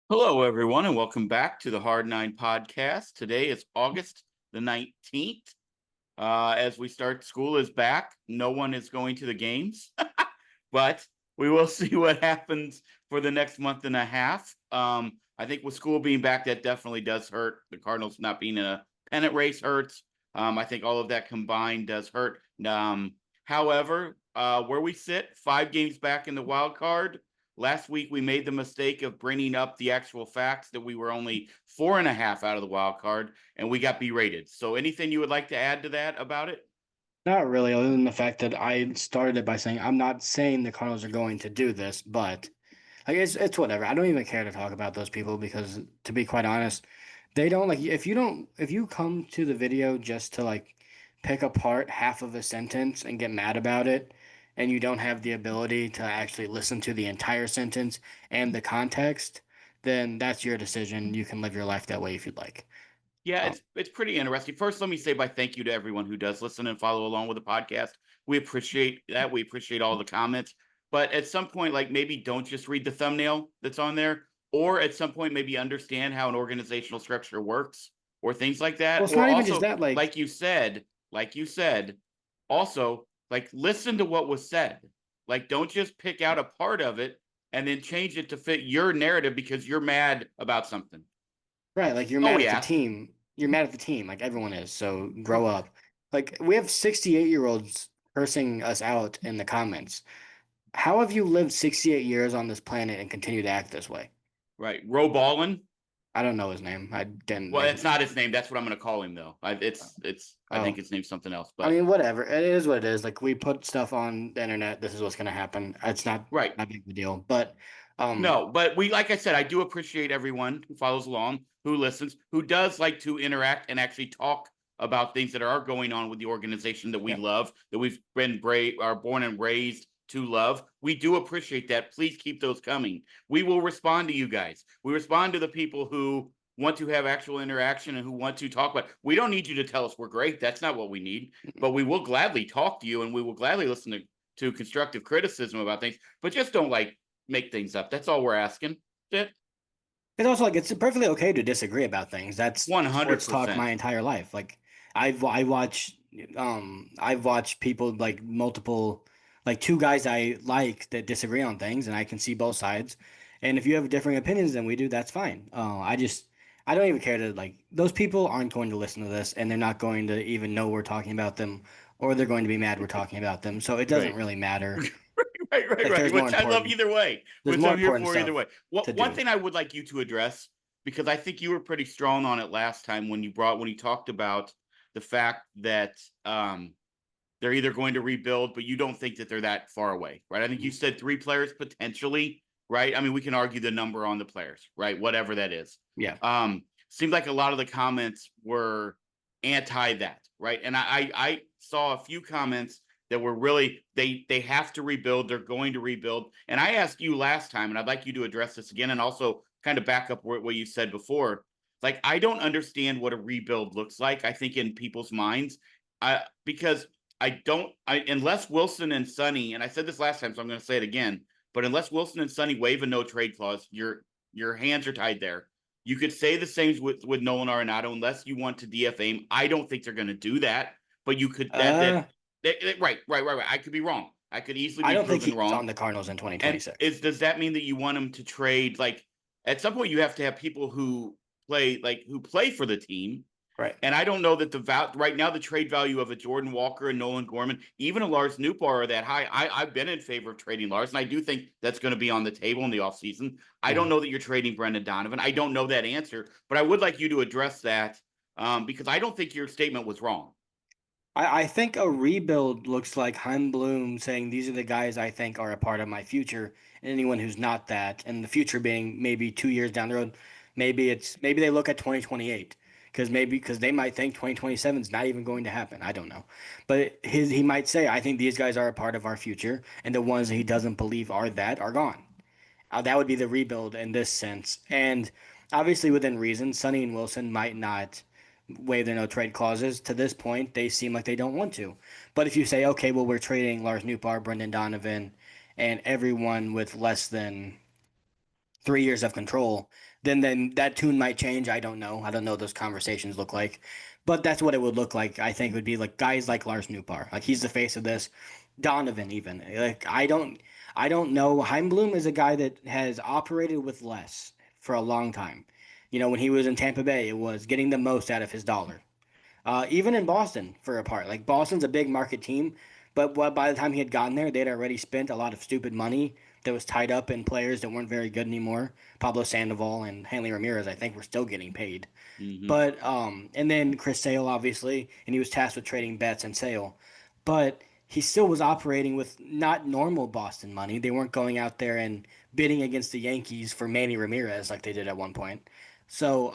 Hello, everyone, and welcome back to the Hard Nine podcast. Today is August the 19th. As we start, school is back. No one is going to the games, but we will see what happens for the next month and a half. I think with school being back, that definitely does hurt. The Cardinals not being in a pennant race hurts. I think all of that combined does hurt. However, where we sit, 5 games back in the wild card. Last week, we made the mistake of bringing up the actual facts that we were only 4.5 out of the wild card, and we got berated. So, anything you would like to add to that about it? Not really, other than the fact that I started it by saying I'm not saying the Cardinals are going to do this, but like it's whatever. I don't even care to talk about those people because to be quite honest, they don't like if you come to the video just to like pick apart half of a sentence and get mad about it, and you don't have the ability to actually listen to the entire sentence and the context, then that's your decision. You can live your life that way if you'd like. Yeah, Um, it's pretty interesting. First, let me say by thank you to everyone who does listen and follow along with the podcast. We appreciate that. We appreciate all the comments. But at some point, like maybe don't just read the thumbnail that's on there, or at some point maybe understand how an organizational structure works, or things like well, that. it's Or not even just also, that. Like like you said, also like listen to what was said. Like don't just pick out a part of it and then change it to fit your narrative because you're mad about something. Right, like you're Oh mad at the yeah. team. You're mad at the team, like everyone is. So grow up. Like we have 68-year-olds cursing us out in the comments. How have you lived 68 years on this planet and continue to act this way? Right. Roe Ballin. I don't know his name. I didn't Well, make it's not his name. That's what I'm going to call him, though. It's. I think Oh, his name's something else. I But mean, whatever. It is what it is. Like we put stuff on the internet. This is what's going to happen. It's not right. that big of a deal. But um, No, but like I said, I do appreciate everyone who follows along, who listens, who does like to interact and actually talk about things that are going on with the organization that we yeah. love, that we've been are born and raised to love. We do appreciate that. Please keep those coming. We will respond to you guys. We respond to the people who want to have actual interaction and who want to talk about. We don't need you to tell us we're great. That's not what we need. But we will gladly talk to you and we will gladly listen to constructive criticism about things. But just don't like make things up. That's all we're asking. That's it. It's also like it's perfectly okay to disagree about things. That's One hundred sports talk my percent. entire life. Like I've watched people like multiple like two guys I like that disagree on things and I can see both sides. And if you have differing opinions than we do, that's fine. I don't even care to like those people aren't going to listen to this and they're not going to even know we're talking about them or they're going to be mad we're talking about them. So it doesn't Right. really matter. Like Right. Which I love either way. there's Which more I'm here important for either stuff way. to One do. thing I would like you to address, because I think you were pretty strong on it last time when you talked about the fact that they're either going to rebuild, but you don't think that they're that far away, right? I think you said 3 players potentially, right? I mean, we can argue the number on the players, right? Whatever that is. Yeah. Seemed like a lot of the comments were anti that, right? And I saw a few comments that were really they have to rebuild, they're going to rebuild. And I asked you last time, and I'd like you to address this again and also kind of back up what you said before. Like, I don't understand what a rebuild looks like, I think, in people's minds. Because I don't I unless Wilson and Sonny, and I said this last time, so I'm gonna say it again, but unless Wilson and Sonny waive a no trade clause, your hands are tied there. You could say the same with Nolan Arenado unless you want to DFA him. I don't think they're going to do that, but you could Uh, right. I could be wrong. I could easily I be don't think proven he's on wrong. the Cardinals in And 2026. is does that mean that you want him to trade? Like at some point, you have to have people who play for the team. Right. And I don't know that right now the trade value of a Jordan Walker and Nolan Gorman, even a Lars Nootbaar are that high. I've been in favor of trading Lars, and I do think that's going to be on the table in the offseason. I don't Mhm. know that you're trading Brendan Donovan. I don't know that answer, but I would like you to address that because I don't think your statement was wrong. I think a rebuild looks like Heim Bloom saying these are the guys I think are a part of my future, and anyone who's not that, and the future being maybe 2 years down the road, maybe they look at 2028 because they might think 2027 is not even going to happen. I don't know, but he might say I think these guys are a part of our future, and the ones that he doesn't believe are that are gone. That would be the rebuild in this sense. And obviously, within reason, Sonny and Wilson might not waive their no trade clauses. To this point, they seem like they don't want to. But if you say, okay, well, we're trading Lars Nootbaar, Brendan Donovan, and everyone with less than 3 years of control, then that tune might change. I don't know. I don't know what those conversations look like, but that's what it would look like. I think it would be like guys like Lars Nootbaar, like he's the face of this. Donovan, even like I don't know. Heimblum is a guy that has operated with less for a long time. When he was in Tampa Bay, it was getting the most out of his dollar. Even in Boston, for a part, like Boston's a big market team, but by the time he had gotten there, they'd already spent a lot of stupid money that was tied up in players that weren't very good anymore. Pablo Sandoval and Hanley Ramirez, I think, were still getting paid. Hmm. But and then Chris Sale, obviously, and he was tasked with trading Betts and Sale, but he still was operating with not normal Boston money. They weren't going out there and bidding against the Yankees for Manny Ramirez like they did at one point. So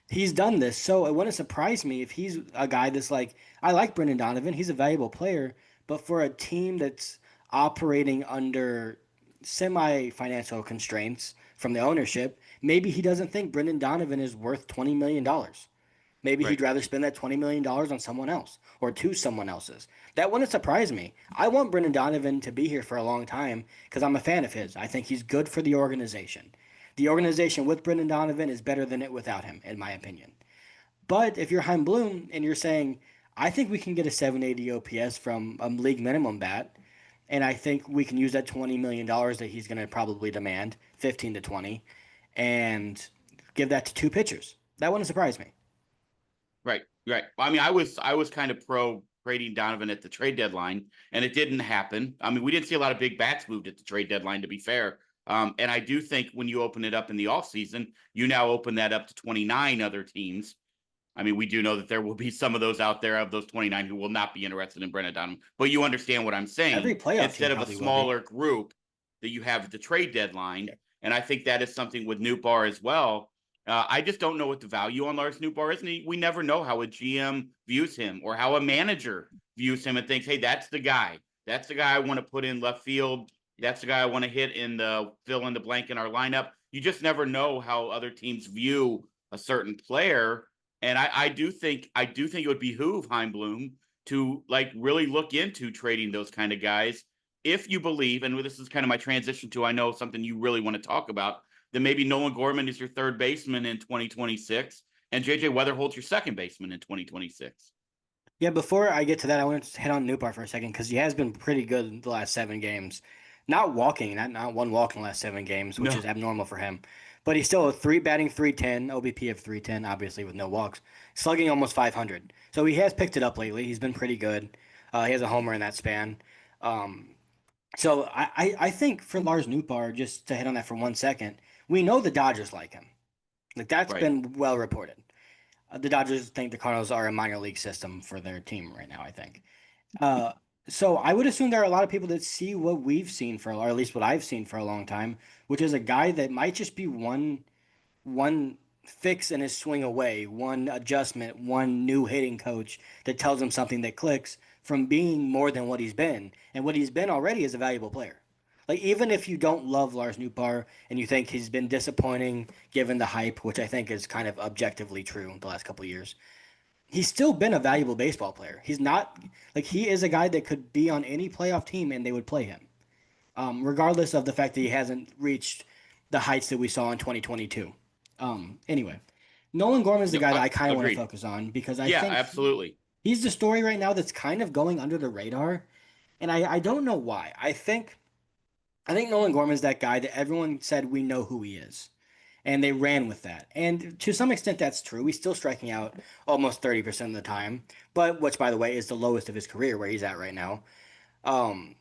he's done this. So it wouldn't surprise me if he's a guy that's like, I like Brendan Donovan. He's a valuable player, but for a team that's operating under semi-financial constraints from the ownership, maybe he doesn't think Brendan Donovan is worth $20 million. Maybe Right. he'd rather spend that $20 million on someone else or to someone else's. That wouldn't surprise me. I want Brendan Donovan to be here for a long time because I'm a fan of his. I think he's good for the organization. The organization with Brendan Donovan is better than it without him, in my opinion. But if you're Heim Bloom and you're saying, I think we can get a 780 OPS from a league minimum bat, and I think we can use that $20 million that he's going to probably demand, 15 to 20, and give that to two pitchers. That wouldn't surprise me. Right, right. I mean, I was kind of pro trading Donovan at the trade deadline, and it didn't happen. I mean, we didn't see a lot of big bats moved at the trade deadline, to be fair. And I do think when you open it up in the offseason, you now open that up to 29 other teams. I mean, we do know that there will be some of those out there of those 29 who will not be interested in Brendan Donovan, but you understand what I'm Every saying. playoff team Instead of a probably will be. smaller group that you have at the trade deadline, Yeah. and I think that is something with Nootbaar as well. I just don't know what the value on Lars Nootbaar is, and we never know how a GM views him or how a manager views him and thinks, "Hey, that's the guy. That's the guy I want to put in left field. That's the guy I want to hit in the fill in the blank in our lineup." You just never know how other teams view a certain player, and I do think it would behoove Heimblum to like really look into trading those kind of guys if you believe, and this is kind of my transition to, I know something you really want to talk about, then maybe Nolan Gorman is your third baseman in 2026 and JJ Wetherholt's your second baseman in 2026. Yeah, before I get to that, I want to hit on Newbar for a second because he has been pretty good in the last 7 games. Not walking, not one walk in the last 7 games, which is No, abnormal for him. But he's still a three batting 310, OBP of 310, obviously with no walks, slugging almost 500. So he has picked it up lately. He's been pretty good. He has a homer in that span. Um, so I think for Lars Nootbaar, just to hit on that for 1 second, we know the Dodgers like him. Like that's right. been well reported. The Dodgers think the Cardinals are a minor league system for their team right now, I think. Uh, so I would assume there are a lot of people that see what we've seen for, or at least what I've seen for a long time, which is a guy that might just be one fix in his swing away, one adjustment, one new hitting coach that tells him something that clicks from being more than what he's been. And what he's been already is a valuable player. Like even if you don't love Lars Nootbaar and you think he's been disappointing given the hype, which I think is kind of objectively true the last couple of years, he's still been a valuable baseball player. He's not like he is a guy that could be on any playoff team and they would play him, regardless of the fact that he hasn't reached the heights that we saw in 2022. Anyway, Nolan Gorman is the No, guy that I kind of want to agreed. focus on because I Yeah, think absolutely. he's the story right now that's kind of going under the radar, and I don't know why. I think Nolan Gorman is that guy that everyone said we know who he is, and they ran with that. And to some extent, that's true. He's still striking out almost 30% of the time, but which, by the way, is the lowest of his career where he's at right now. Um,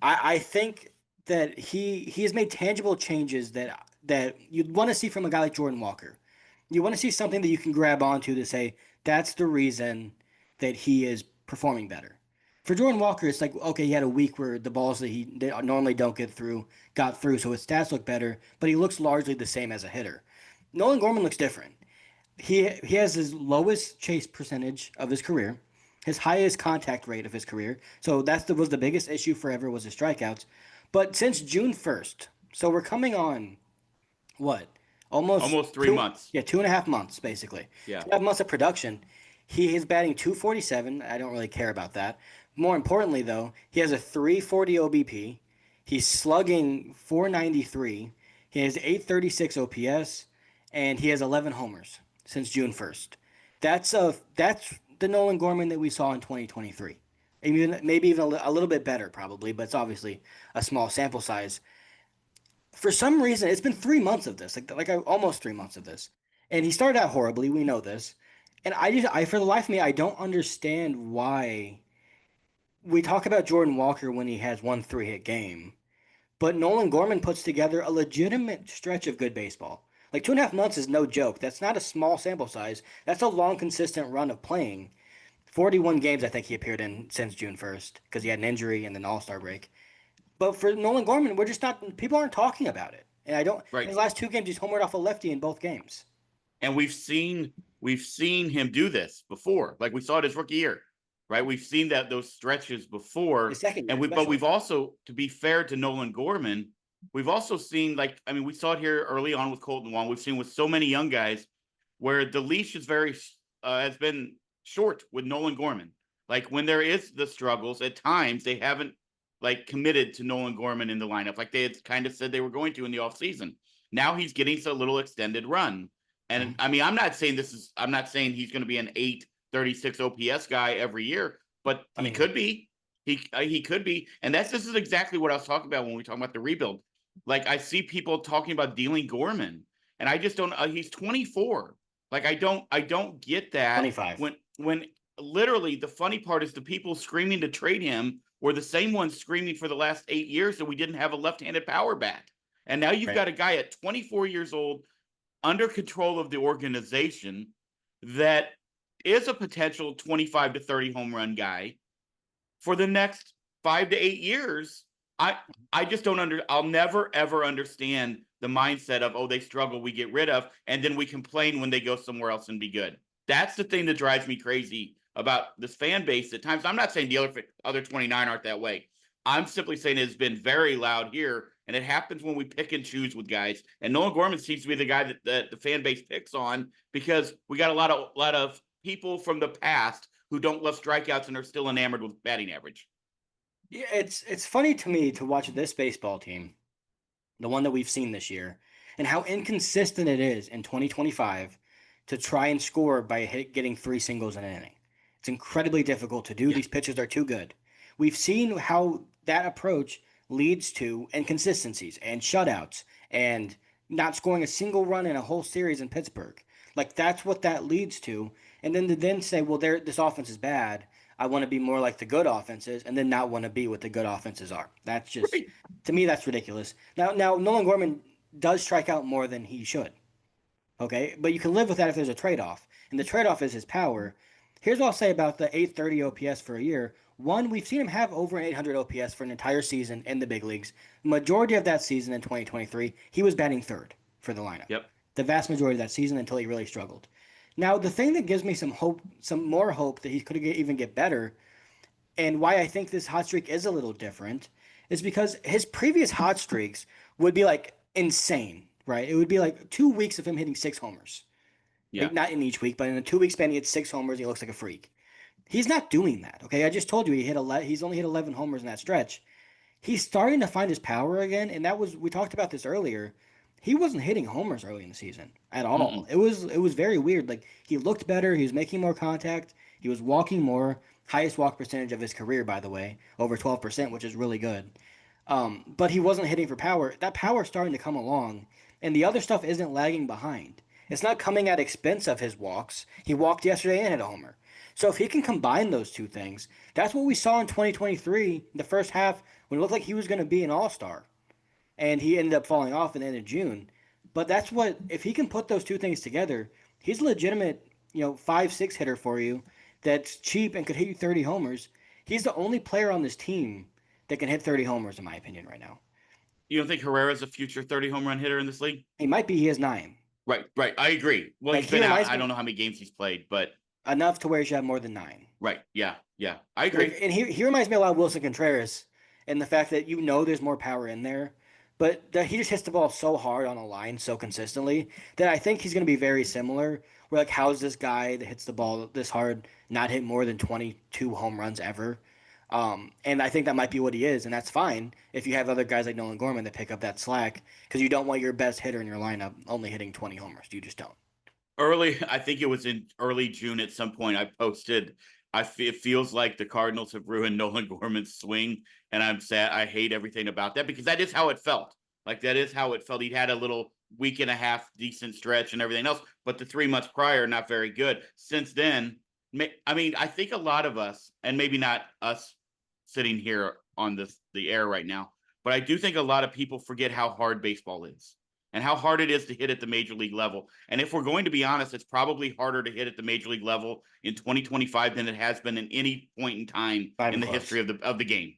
I think that he has made tangible changes that you'd want to see from a guy like Jordan Walker. You want to see something that you can grab onto to say that's the reason that he is performing better. For Jordan Walker, it's like okay, he had a week where the balls that normally don't get through got through, so his stats look better, but he looks largely the same as a hitter. Nolan Gorman looks different. He has his lowest chase percentage of his career, his highest contact rate of his career. So was the biggest issue forever was his strikeouts. But since June 1st, so we're coming on what? Almost Almost 3 months. 2.5 months basically. Yeah. 2.5 months of production. He is batting 247. I don't really care about that. More importantly though, he has a 340 OBP. He's slugging 493. He has 836 OPS, and he has 11 homers since June 1st. That's the Nolan Gorman that we saw in 2023. Even maybe even a little bit better probably, but it's obviously a small sample size. For some reason, it's been 3 months of this, almost 3 months of this, and he started out horribly. We know this, and I for the life of me, I don't understand why we talk about Jordan Walker when he has one three-hit game, but Nolan Gorman puts together a legitimate stretch of good baseball. Like 2.5 months is no joke. That's not a small sample size. That's a long, consistent run of playing. 41 games I think he appeared in since June 1st because he had an injury and an All-Star break. But for Nolan Gorman, we're just not. People aren't talking about it. And I don't. In Right. his last 2 games, he's homered off a lefty in both games. And we've seen him do this before. Like we saw it his rookie year, right? We've seen that those stretches His before. second year, And but especially. we've also, to be fair to Nolan Gorman, we've also seen, like, I mean, we saw it here early on with Colton Wong. We've seen with so many young guys where the leash is has been short with Nolan Gorman. Like when there is the struggles, at times they haven't like committed to Nolan Gorman in the lineup, like they had kind of said they were going to in the offseason. Now he's getting a little extended run. And Mhm. I mean, I'm not saying he's going to be an 836 OPS guy every year, but I he mean, could be. He could be. And this is exactly what I was talking about when we talk about the rebuild. Like I see people talking about dealing Gorman, and I just don't. He's 24. Like I don't get that 25. when literally the funny part is the people screaming to trade him were the same ones screaming for the last 8 years that we didn't have a left-handed power bat. And now you've Right. got a guy at 24 years old under control of the organization that is a potential 25 to 30 home run guy for the next 5 to 8 years. I I just don't I'll never ever understand the mindset of, oh, they struggle, we get rid of, and then we complain when they go somewhere else and be good. That's the thing that drives me crazy about this fan base at times. I'm not saying the other 29 aren't that way. I'm simply saying it's been very loud here, and it happens when we pick and choose with guys. And Nolan Gorman seems to be the guy that the fan base picks on because we got a lot of people from the past who don't love strikeouts and are still enamored with batting average. Yeah, it's funny to me to watch this baseball team, the one that we've seen this year, and how inconsistent it is in 2025 to try and score by getting 3 singles in an inning. It's incredibly difficult to do. Yeah. These pitchers are too good. We've seen how that approach leads to inconsistencies and shutouts and not scoring a single run in a whole series in Pittsburgh. Like that's what that leads to. And then to then say, well, this offense is bad. I want to be more like the good offenses, and then not want to be what the good offenses are. That's just Right. to me, that's ridiculous. Now Nolan Gorman does strike out more than he should. Okay, but you can live with that if there's a trade-off, and the trade-off is his power. Here's what I'll say about the 830 OPS for a year. One, we've seen him have over an 800 OPS for an entire season in the big leagues. Majority of that season in 2023, he was batting third for the lineup. Yep. The vast majority of that season until he really struggled. Now, the thing that gives me some hope, some more hope that he could even get better, and why I think this hot streak is a little different is because his previous hot streaks would be like insane, right? It would be like 2 weeks of him hitting 6 homers. Yeah. Like not in each week, but in a 2 week span, he hit 6 homers. He looks like a freak. He's not doing that. Okay, I just told you he's only hit 11 homers in that stretch. He's starting to find his power again, and that was we talked about this earlier. He wasn't hitting homers early in the season at all. Mm-mm. It was very weird. Like he looked better. He was making more contact. He was walking more. Highest walk percentage of his career, by the way, over 12%, which is really good. But he wasn't hitting for power. That power's starting to come along, and the other stuff isn't lagging behind. It's not coming at expense of his walks. He walked yesterday and hit a homer. So if he can combine those two things, that's what we saw in 2023, the first half, when it looked like he was going to be an all-star, and he ended up falling off in the end of June. But that's what if he can put those two things together, he's a legitimate, 5-6 hitter for you that's cheap and could hit you 30 homers. He's the only player on this team that can hit 30 homers, in my opinion, right now. You don't think Herrera's a future 30 home run hitter in this league? He might be. He has 9. Right, right. I agree. Well, Like he's he been out. reminds I don't me know how many games he's played, but enough to where he should have more than 9. right. Yeah, yeah. I Like, agree. and he reminds me a lot of Wilson Contreras, in the fact that there's more power in there, but that he just hits the ball so hard on a line so consistently that I think he's going to be very similar. We're like, how's this guy that hits the ball this hard not hit more than 22 home runs ever? And I think that might be what he is, and that's fine if you have other guys like Nolan Gorman that pick up that slack because you don't want your best hitter in your lineup only hitting 20 homers. You just don't. I think it was in early June at some point. I posted. It feels like the Cardinals have ruined Nolan Gorman's swing, and I'm sad. I hate everything about that because that is how it felt. Like that is how it felt. He'd had a little week and a half decent stretch and everything else, but the 3 months prior not very good. Since then, I mean, I think a lot of us, and maybe not us sitting here on the air right now, but I do think a lot of people forget how hard baseball is and how hard it is to hit at the major league level. And if we're going to be honest, it's probably harder to hit at the major league level in 2025 than it has been in any point in time Not in even the close. history of the game.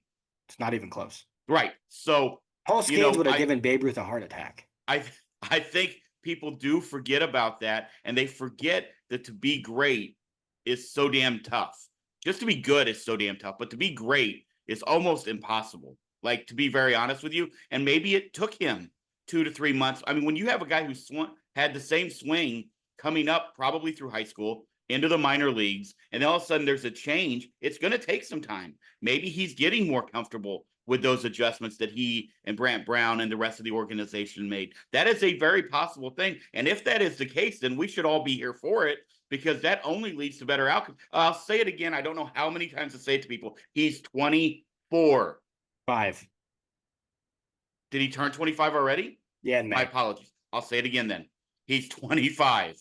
It's not even close. Right. So, Paul you Skeens know, would have given Babe Ruth a heart attack. I I think people do forget about that, and they forget that to be great is so damn tough. Just to be good is so damn tough, but to be great is almost impossible. Like, to be very honest with you, and maybe it took him 2 to 3 months. I mean, when you have a guy who had the same swing coming up probably through high school into the minor leagues, and all of a sudden there's a change, it's going to take some time. Maybe he's getting more comfortable with those adjustments that he and Brant Brown and the rest of the organization made. That is a very possible thing. And if that is the case, then we should all be here for it because that only leads to better outcomes. I'll say it again. I don't know how many times to say it to people. He's 24. 5. Did he turn 25 already? Yeah, in My May. apologies. I'll say it again then. He's 25.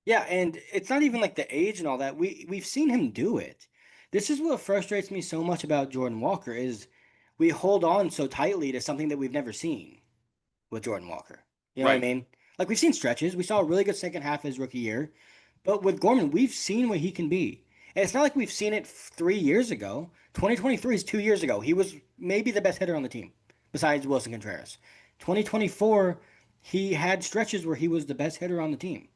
Yeah, and it's not even like the age and all that. We've seen him do it. This is what frustrates me so much about Jordan Walker is we hold on so tightly to something that we've never seen with Jordan Walker. You know what I Right. mean? Like we've seen stretches. We saw a really good second half of his rookie year. But with Gorman, we've seen what he can be. And it's not like we've seen it 3 years ago. 2023 is 2 years ago. He was maybe the best hitter on the team, besides Wilson Contreras. 2024, he had stretches where he was the best hitter on the team.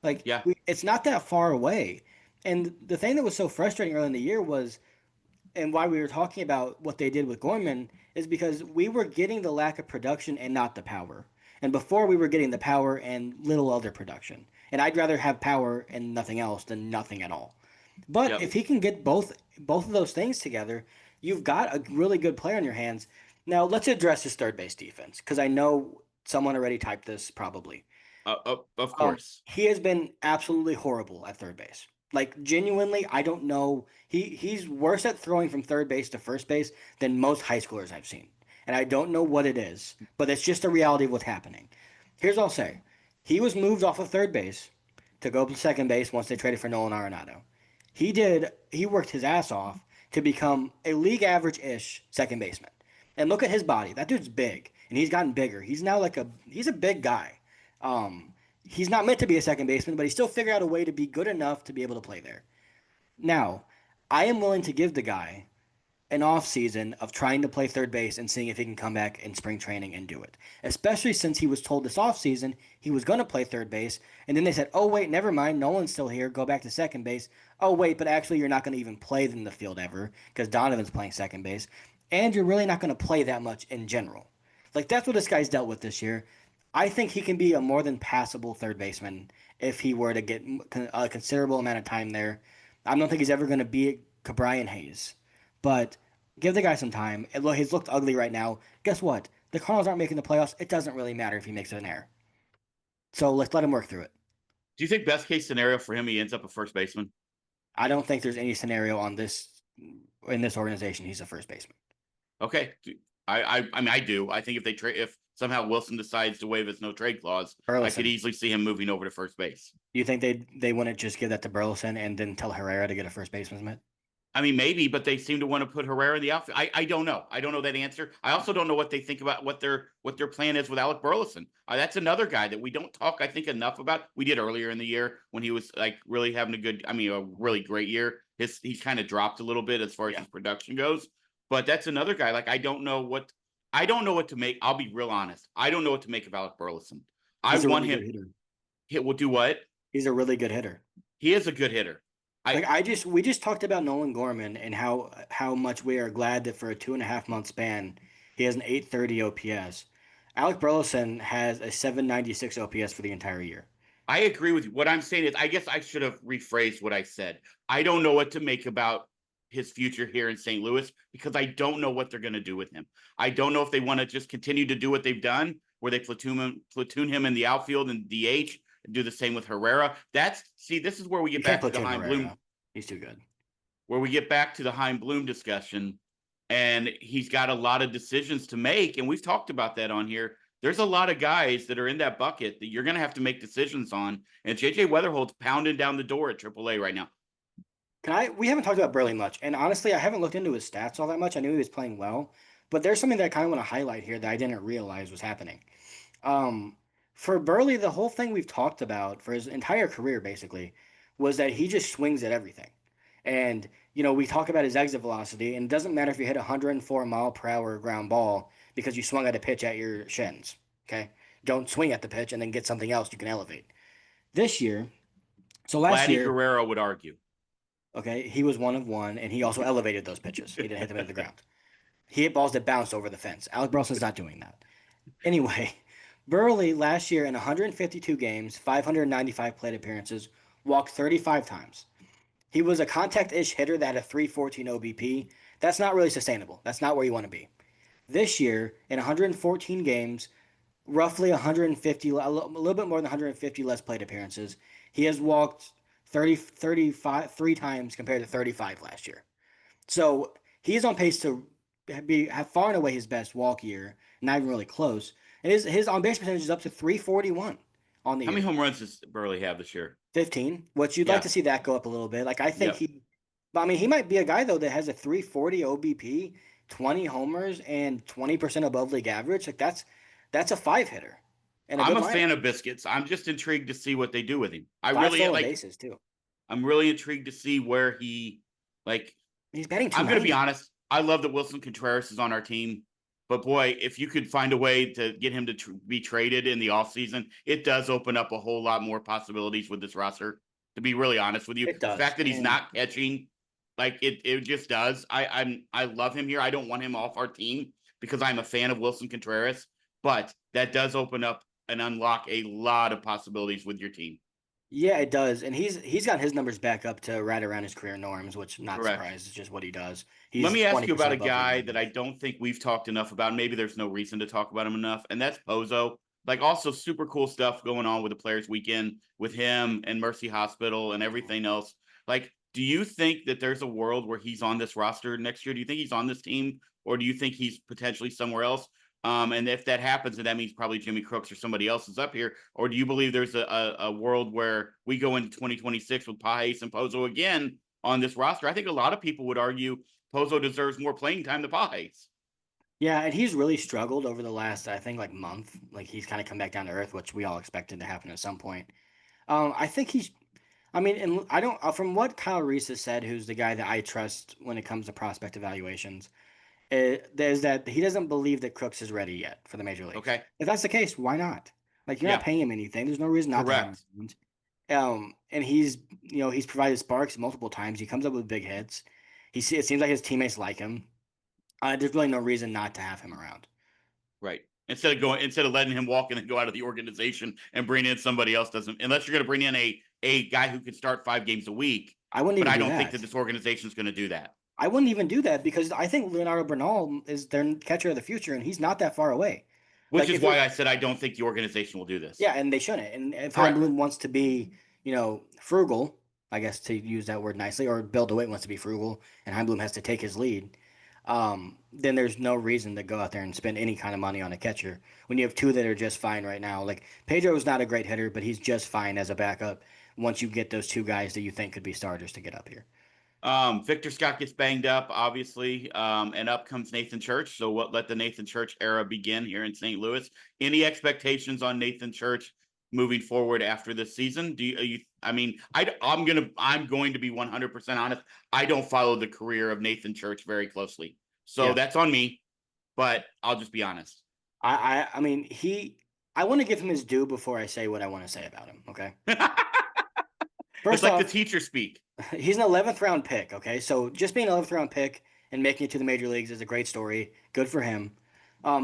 Like Yeah. it's not that far away. And the thing that was so frustrating early in the year was, and why we were talking about what they did with Gorman is because we were getting the lack of production and not the power. And before we were getting the power and little other production. And I'd rather have power and nothing else than nothing at all. But Yep. if he can get both of those things together, you've got a really good player in your hands. Now let's address his third base defense because I know someone already typed this probably. Of course. He has been absolutely horrible at third base. Like genuinely, I don't know. He's worse at throwing from third base to first base than most high schoolers I've seen. And I don't know what it is, but it's just a reality of what's happening. Here's what I'll say. He was moved off of third base to go to second base once they traded for Nolan Arenado. He worked his ass off to become a league average ish second baseman. And look at his body. That dude's big. And he's gotten bigger. He's now he's a big guy. He's not meant to be a second baseman, but he still figured out a way to be good enough to be able to play there. Now, I am willing to give the guy an off season of trying to play third base and seeing if he can come back in spring training and do it. Especially since he was told this off season he was going to play third base, and then they said, "Oh wait, never mind, Nolan's still here. Go back to second base." Oh wait, but actually you're not going to even play in the field ever because Donovan's playing second base, and you're really not going to play that much in general. Like that's what this guy's dealt with this year. I think he can be a more than passable third baseman if he were to get a considerable amount of time there. I don't think he's ever going to be Brian Hayes, but give the guy some time. He's looked ugly right now. Guess what? The Cardinals aren't making the playoffs. It doesn't really matter if he makes an error. So let's let him work through it. Do you think best case scenario for him, he ends up a first baseman? I don't think there's any scenario on this in this organization he's a first baseman. Okay. I mean, I do. I think if they trade, if somehow Wilson decides to waive his no trade clause, I could Burleson. easily see him moving over to first base. You think they wouldn't just give that to Burleson and then tell Herrera to get a first baseman's mitt? I mean, maybe, but they seem to want to put Herrera in the outfield. I don't know. I don't know that answer. I also don't know what they think about what their plan is with Alec Burleson. That's another guy that we don't talk, I think, enough about. We did earlier in the year when he was like really having a really great year. He's kind of dropped a little bit as far as his production goes. But that's another guy. Like I don't know what to make. I'll be real honest. I don't know what to make of Alec Burleson. I He's a want really good him. hitter. He will do what? He's a really good hitter. He is a good hitter. We just talked about Nolan Gorman and how much we are glad that for a 2.5 month span he has an 830 OPS. Alec Burleson has a 796 OPS for the entire year. I agree with you. What I'm saying is, I guess I should have rephrased what I said. I don't know what to make about his future here in St. Louis because I don't know what they're going to do with him. I don't know if they want to just continue to do what they've done, where they platoon him in the outfield and DH, and do the same with Herrera. This is where we You get can't back to the platoon Hein Bloom, Herrera. He's too good. where we get back to the Hein Bloom discussion, and he's got a lot of decisions to make, and we've talked about that on here. There's a lot of guys that are in that bucket that you're going to have to make decisions on, and JJ Wetherholt's pounding down the door at AAA right now. We haven't talked about Burley much, and honestly, I haven't looked into his stats all that much. I knew he was playing well, but there's something that I kind of want to highlight here that I didn't realize was happening. Um, for Burley, the whole thing we've talked about for his entire career basically was that he just swings at everything. And, we talk about his exit velocity, and it doesn't matter if you hit a 104 mile per hour ground ball because you swung at a pitch at your shins. Okay. Don't swing at the pitch and then get something else you can elevate. This year, so last Vladdy year, Guerrero would argue. okay, he was 1 of 1, and he also elevated those pitches. He didn't hit them into the ground. He hit balls that bounced over the fence. Alec Burleson's not doing that. Anyway, Burley last year in 152 games, 595 plate appearances, walked 35 times. He was a contact-ish hitter that had a 314 OBP. That's not really sustainable. That's not where you want to be. This year, in 114 games, roughly 150, a little bit more than 150 less plate appearances, he has walked 35, 3 times compared to 35 last year. So he is on pace to have far and away his best walk year, not even really close. And his on base percentage is up to 341 on the How year. many home runs does Burley have this year? 15, which you'd like Yeah. to see that go up a little bit. Like I think Yep. but I mean he might be a guy though that has a 340 OBP, 20 homers, and 20% above league average. Like that's a 5 hitter and a I'm good a lineup. fan of Biscuits. I'm just intrigued to see what they do with him. I Five really stolen like. bases too. I'm really intrigued to see where he like. He's batting I'm going to be 290. honest. I love that Wilson Contreras is on our team, but boy, if you could find a way to get him to be traded in the offseason, it does open up a whole lot more possibilities with this roster. To be really honest with you, It the does. fact that he's And not catching, like it just does. I love him here. I don't want him off our team because I'm a fan of Wilson Contreras, but that does open up and unlock a lot of possibilities with your team. yeah, it does. And he's got his numbers back up to right around his career norms, which I'm not Correct. surprised. It's just what he does. Let He's me ask you about 20% a above league guy that I average. don't think we've talked enough about. Maybe there's no reason to talk about him enough, and that's Pozo. Like, also super cool stuff going on with the Players Weekend with him and Mercy Hospital and everything else. Like, do you think that there's a world where he's on this roster next year? Do you think he's on this team, or do you think he's potentially somewhere else? And if that happens, then that means probably Jimmy Crooks or somebody else is up here. Or do you believe there's a world where we go into 2026 with Pajes and Pozo again on this roster? I think a lot of people would argue Pozo deserves more playing time than Pajes. Yeah, and he's really struggled over the last, I think, like month. Like he's kind of come back down to earth, which we all expected to happen at some point. I think I mean, and I don't, from what Kyle Reese has said, who's the guy that I trust when it comes to prospect evaluations, is that he doesn't believe that Crooks is ready yet for the major leagues. Okay. If that's the case, why not? Like you're not Yeah. paying him anything. There's no reason not to have him Correct. around. And he's provided sparks multiple times. He comes up with big hits. It seems like his teammates like him. There's really no reason not to have him around. Right. Instead of letting him walk in and go out of the organization and bring in somebody else doesn't, unless you're going to bring in a guy who can start 5 games a week. I wouldn't But even I do don't think that. that this organization is going to do that. I wouldn't even do that because I think Leonardo Bernal is their catcher of the future, and he's not that far away. Which Like is if it, why I said I don't think the organization will do this. yeah, and they shouldn't. And if Hein Correct. Bloom wants to be, frugal, I guess to use that word nicely, or Bill DeWitt wants to be frugal, and Hein Bloom has to take his lead, then there's no reason to go out there and spend any kind of money on a catcher when you have two that are just fine right now. Like Pedro is not a great hitter, but he's just fine as a backup. Once you get those two guys that you think could be starters to get up here. Victor Scott gets banged up, obviously, and up comes Nathan Church. So let the Nathan Church era begin here in St. Louis. Any expectations on Nathan Church moving forward after this season? I'm going to be 100% honest. I don't follow the career of Nathan Church very closely, so Yeah. that's on me. But I'll just be honest. I mean, I want to give him his due before I say what I want to say about him. Okay. It's First like the off, teacher speak. he's an 11th round pick. Okay, so just being an 11th round pick and making it to the major leagues is a great story. Good for him.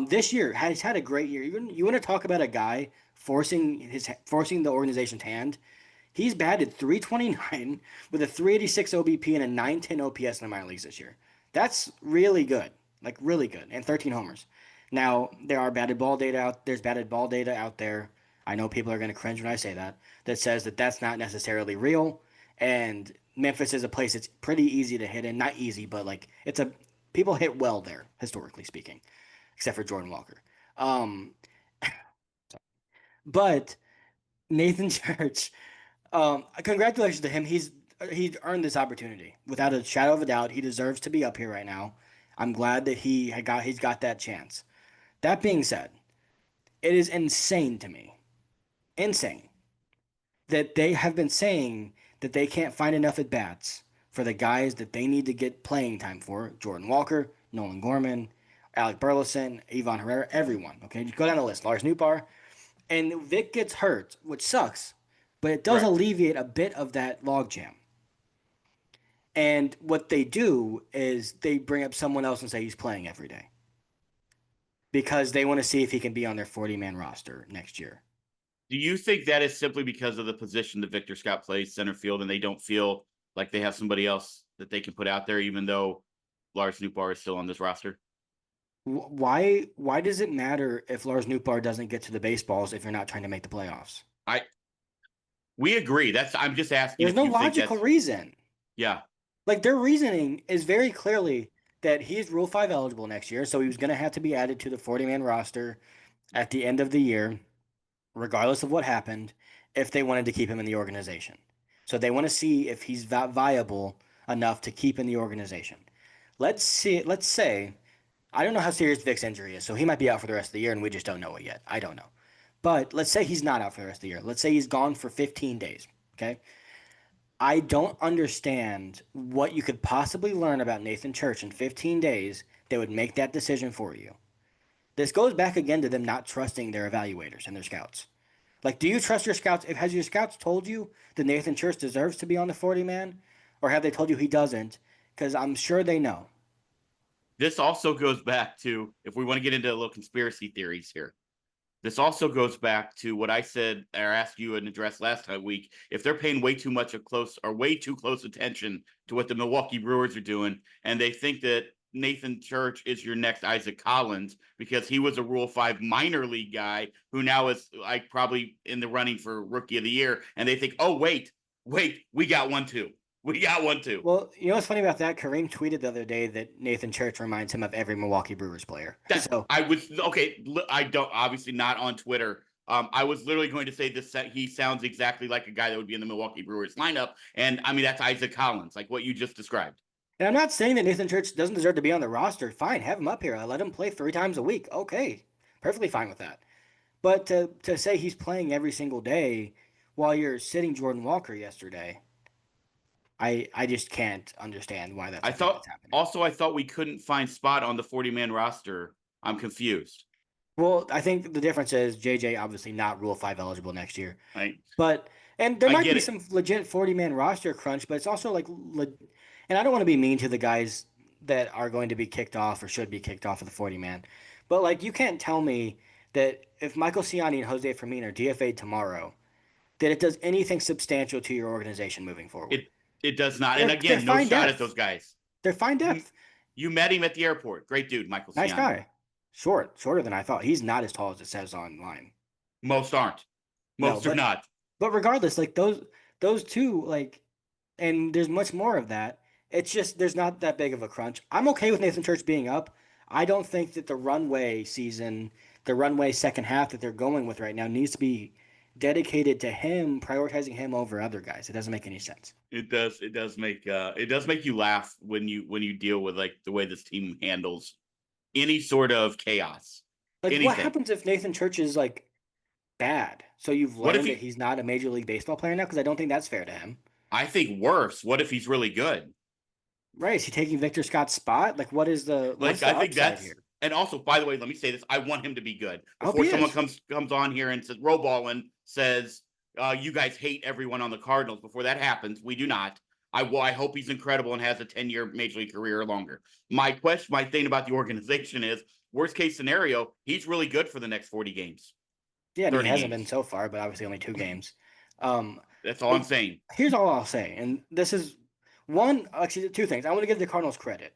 This year he's had a great year. You want to talk about a guy forcing the organization's hand? He's batted 329 with a 386 OBP and a 910 OPS in the minor leagues this year. That's really good, like really good, and 13 homers. Now there's batted ball data out there. I know people are going to cringe when I say that. That says that that's not necessarily real, and Memphis is a place that's pretty easy to hit in. Not easy, but like people hit well there historically speaking, except for Jordan Walker. Um, but Nathan Church, congratulations to him. He's earned this opportunity without a shadow of a doubt. He deserves to be up here right now. I'm glad that he's got that chance. That being said, it is insane to me, insane that they have been saying that they can't find enough at bats for the guys that they need to get playing time for. Jordan Walker, Nolan Gorman, Alec Burleson, Ivan Herrera, everyone. Okay, just go down the list. Lars Nootbaar, and Vic gets hurt, which sucks, but it does Correct. alleviate a bit of that logjam. And what they do is they bring up someone else and say he's playing every day because they want to see if he can be on their 40-man roster next year. Do you think that is simply because of the position that Victor Scott plays center field and they don't feel like they have somebody else that they can put out there, even though Lars Nootbaar is still on this roster? Why does it matter if Lars Nootbaar doesn't get to the baseballs if you're not trying to make the playoffs? We agree. I'm just asking There's if no you think logical that's reason. yeah. Like their reasoning is very clearly that he's Rule 5 eligible next year, so he was going to have to be added to the 40-man roster at the end of the year, regardless of what happened, if they wanted to keep him in the organization. So they want to see if he's viable enough to keep in the organization. Let's say, I don't know how serious Vic's injury is, so he might be out for the rest of the year and we just don't know it yet. I don't know. But let's say he's not out for the rest of the year. Let's say he's gone for 15 days. Okay. I don't understand what you could possibly learn about Nathan Church in 15 days that would make that decision for you. This goes back again to them not trusting their evaluators and their scouts. Like, do you trust your scouts? Has your scouts told you that Nathan Church deserves to be on the 40 man? Or have they told you he doesn't? Because I'm sure they know. This also goes back to, if we want to get into a little conspiracy theories here, this also goes back to what I said or asked you and addressed last week. If they're paying way too close attention to what the Milwaukee Brewers are doing, and they think that Nathan Church is your next Isaac Collins because he was a Rule 5 minor league guy who now is like probably in the running for Rookie of the Year, and they think, oh wait, we got one too. We got one too. Well, you know what's funny about that? Kareem tweeted the other day that Nathan Church reminds him of every Milwaukee Brewers player. That So I was okay. I don't obviously not on Twitter. I was literally going to say this. He sounds exactly like a guy that would be in the Milwaukee Brewers lineup, and I mean that's Isaac Collins, like what you just described. and I'm not saying that Nathan Church doesn't deserve to be on the roster. Fine, have him up here. I let him play 3 times a week. Okay, perfectly fine with that. But to say he's playing every single day while you're sitting Jordan Walker yesterday, I just can't understand why that's I a thing thought that's happening. also I thought we couldn't find spot on the 40-man roster. I'm confused. Well, I think the difference is JJ obviously not Rule 5 eligible next year. Right? But and there I might get be it. some legit 40-man roster crunch, but it's also like and I don't want to be mean to the guys that are going to be kicked off or should be kicked off of the 40-man. But like you can't tell me that if Michael Ciani and Jose Fermin are DFA'd tomorrow, that it does anything substantial to your organization moving forward. It it does not. And They're again, no fine shot at depth. those guys. They're fine You depth. you met him at the airport. Great dude, Michael Nice Ciani. guy. Shorter than I thought. He's not as tall as it says online. Most aren't. No, Most are but not. regardless, like those two, like, and there's much more of that. It's just there's not that big of a crunch. I'm okay with Nathan Church being up. I don't think that the runway season, the runway second half that they're going with right now needs to be dedicated to him, prioritizing him over other guys. It doesn't make any sense. It does. It does make you laugh when you deal with like the way this team handles any sort of chaos. Like, what Anything. happens if Nathan Church is like bad? So you've What if learned that he he's not a Major League Baseball player now? Because I don't think that's fair to him. I think worse. What if he's really good? Right? Is he taking Victor Scott's spot? Like, what's Like the I think upside that's here? and also by the way, let me say this. I want him to be good. I hope Before he someone is. comes on here and says Roballen says you guys hate everyone on the Cardinals. Before that happens, we do not. I hope he's incredible and has a 10-year major league career or longer. My thing about the organization is worst case scenario, he's really good for the next 40 games, Yeah, and he 30 hasn't been games. so far, but obviously only 2 games. Um, That's all I'm saying. Here's all I'll say, and this is one, actually, two things. I want to give the Cardinals credit,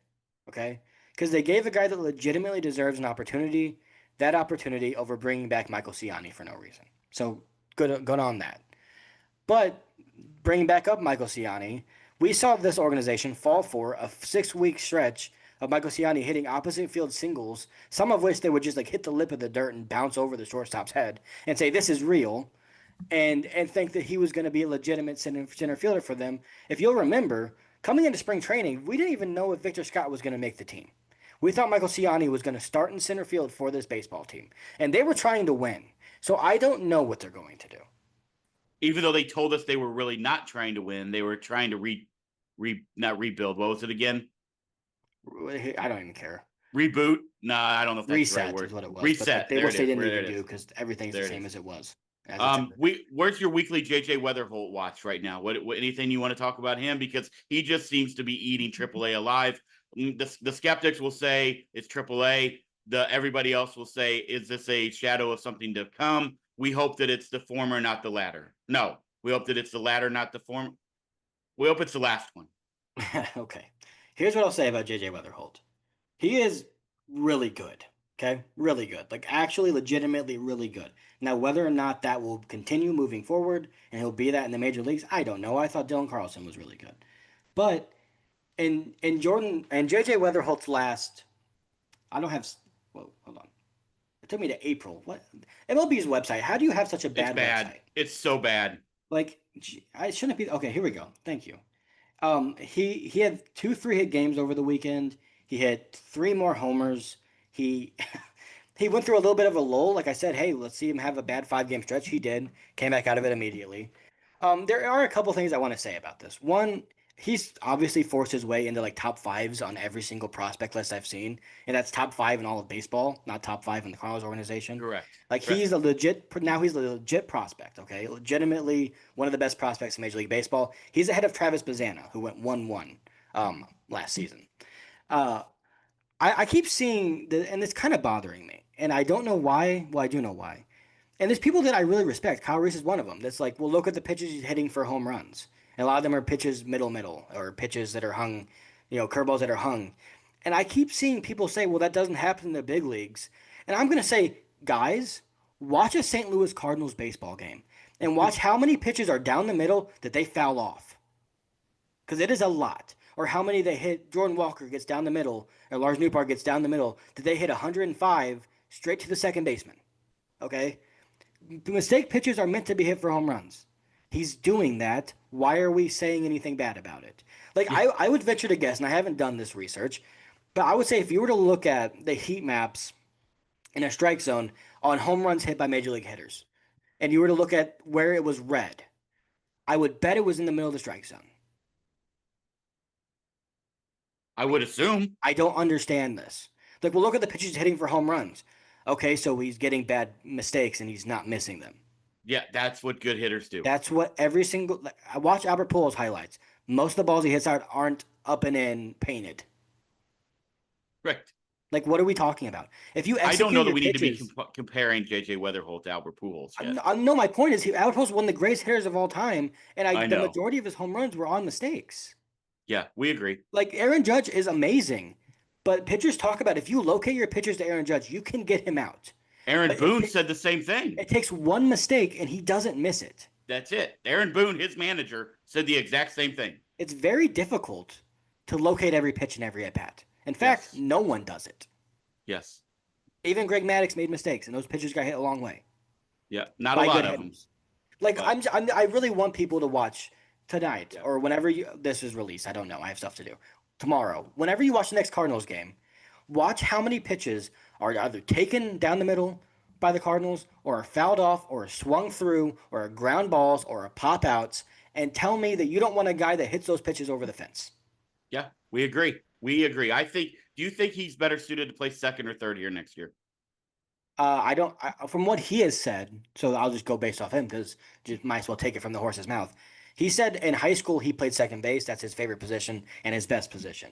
okay? Because they gave a guy that legitimately deserves an opportunity, that opportunity over bringing back Michael Ciani for no reason. So good on that. But bringing back up Michael Ciani, we saw this organization fall for a 6 week stretch of Michael Ciani hitting opposite field singles, some of which they would just like hit the lip of the dirt and bounce over the shortstop's head and say, "This is real," and think that he was going to be a legitimate center fielder for them. If you'll remember, coming into spring training, we didn't even know if Victor Scott was going to make the team. We thought Michael Ciani was going to start in center field for this baseball team, and they were trying to win. So I don't know what they're going to do. Even though they told us they were really not trying to win, they were trying to not rebuild. What was it again? I don't even care. Reboot? Nah, I don't know if that's Reset the right word. is what it was. Reset. But There which it they is. didn't There even it do is. because everything's There the it same is. as it was. As it's ever. Where's your weekly JJ Wetherholt watch right now? What anything you want to talk about him? Because he just seems to be eating AAA alive. The skeptics will say it's AAA. Everybody else will say, is this a shadow of something to come? We hope that it's the former, not the latter. No, we hope that it's the latter, not the former. We hope it's the last one. Okay. Here's what I'll say about JJ Wetherholt. He is really good. Okay? Really good. Like actually legitimately really good. Now whether or not that will continue moving forward and he'll be that in the major leagues, I don't know. I thought Dylan Carlson was really good. But in Jordan and JJ Wetherholt's last I don't have whoa, hold on. It took me to April. What MLB's website. How do you have such a It's bad bad. website? It's so bad. Like I shouldn't be okay, here we go. Thank you. He had two 3-hit games over the weekend. He hit three more homers. He he went through a little bit of a lull. Like I said, hey, let's see him have a bad 5 game stretch. He did. Came back out of it immediately. There are a couple things I want to say about this. One, he's obviously forced his way into like top fives on every single prospect list I've seen, and that's top five in all of baseball, not top five in the Cardinals organization. Correct. Like Correct. he's a legit prospect. Okay, legitimately one of the best prospects in Major League Baseball. He's ahead of Travis Bazana, who went 1-1 last season. Uh, I keep seeing and it's kind of bothering me, and I don't know why. Well, I do know why. And there's people that I really respect. Kyle Reese is one of them. That's like, well, look at the pitches he's hitting for home runs. And a lot of them are pitches middle, or pitches that are hung, curveballs that are hung. And I keep seeing people say, well, that doesn't happen in the big leagues. And I'm going to say, guys, watch a St. Louis Cardinals baseball game and watch how many pitches are down the middle that they foul off. Because it is a lot. Or how many they hit. Jordan Walker gets down the middle, or Lars Nootbaar gets down the middle. Did they hit 105 straight to the second baseman? Okay? The mistake pitches are meant to be hit for home runs. He's doing that. Why are we saying anything bad about it? Like, Yeah. I would venture to guess, and I haven't done this research, but I would say if you were to look at the heat maps in a strike zone on home runs hit by major league hitters, and you were to look at where it was red, I would bet it was in the middle of the strike zone. I would assume. I don't understand this. Like, well, look at the pitches he's hitting for home runs. Okay, so he's getting bad mistakes and he's not missing them. Yeah, that's what good hitters do. That's what every single. I watch Albert Pujols highlights. Most of the balls he hits out aren't up and in painted. Correct. Like, what are we talking about? If you I don't execute know that your we need to be pitches, comparing JJ Wetherholt to Albert Pujols yet. no, my point is, Albert Pujols is one of the greatest hitters of all time, and I the know. majority of his home runs were on mistakes. Yeah, we agree. Like Aaron Judge is amazing, but pitchers talk about if you locate your pitches to Aaron Judge, you can get him out. Aaron But Boone said the same thing. it takes one mistake, and he doesn't miss it. That's it. Aaron Boone, his manager, said the exact same thing. It's very difficult to locate every pitch in every at bat. In fact, Yes. no one does it. Yes. Even Greg Maddux made mistakes, and those pitchers got hit a long way Yeah, not a by lot good of them. hitters. Like But I really want people to watch tonight Yeah. or whenever this is released. I don't know. I have stuff to do tomorrow. Whenever you watch the next Cardinals game, watch how many pitches are either taken down the middle by the Cardinals, or are fouled off, or are swung through, or are ground balls, or are pop outs, and tell me that you don't want a guy that hits those pitches over the fence. yeah, we agree. We agree. Do you think he's better suited to play second or third here next year? I don't. From what he has said, so I'll just go based off him because just might as well take it from the horse's mouth. He said in high school he played second base. That's his favorite position and his best position.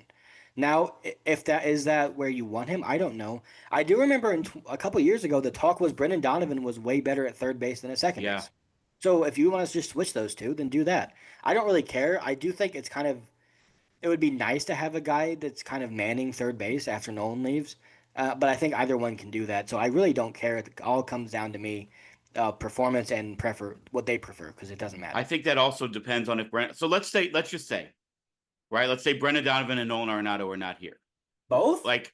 Now, if that where you want him, I don't know. I do remember a couple years ago the talk was Brendan Donovan was way better at third base than at second Yeah. base. So if you want to just switch those two, then do that. I don't really care. I do think it's kind of it would be nice to have a guy that's kind of manning third base after Nolan leaves. But I think either one can do that. So I really don't care. It all comes down to me, performance and prefer what they prefer because it doesn't I matter. think that also depends on if Brent. So let's just say, right? Let's say Brendan Donovan and Nolan Arenado are not here. Both? Like,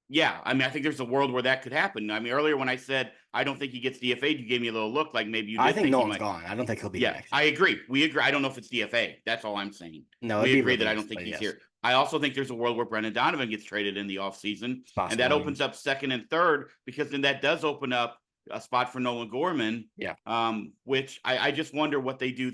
yeah, I mean, I think there's a world where that could happen. I mean, earlier when I said I don't think he gets DFA'd, you gave me a little look like maybe you I did think think he Nolan's might. gone. I don't think he'll be here Yeah, next I year. agree. We agree. I don't know if it's DFA. That's all I'm saying. No, it'd We be agree that I don't released, think but he's yes, here. I also think there's a world where Brendan Donovan gets traded in the offseason, it's and possible. that opens Anyways. up second and third because then that does open up a spot for Nolan Gorman, Yeah. which I just wonder what they do.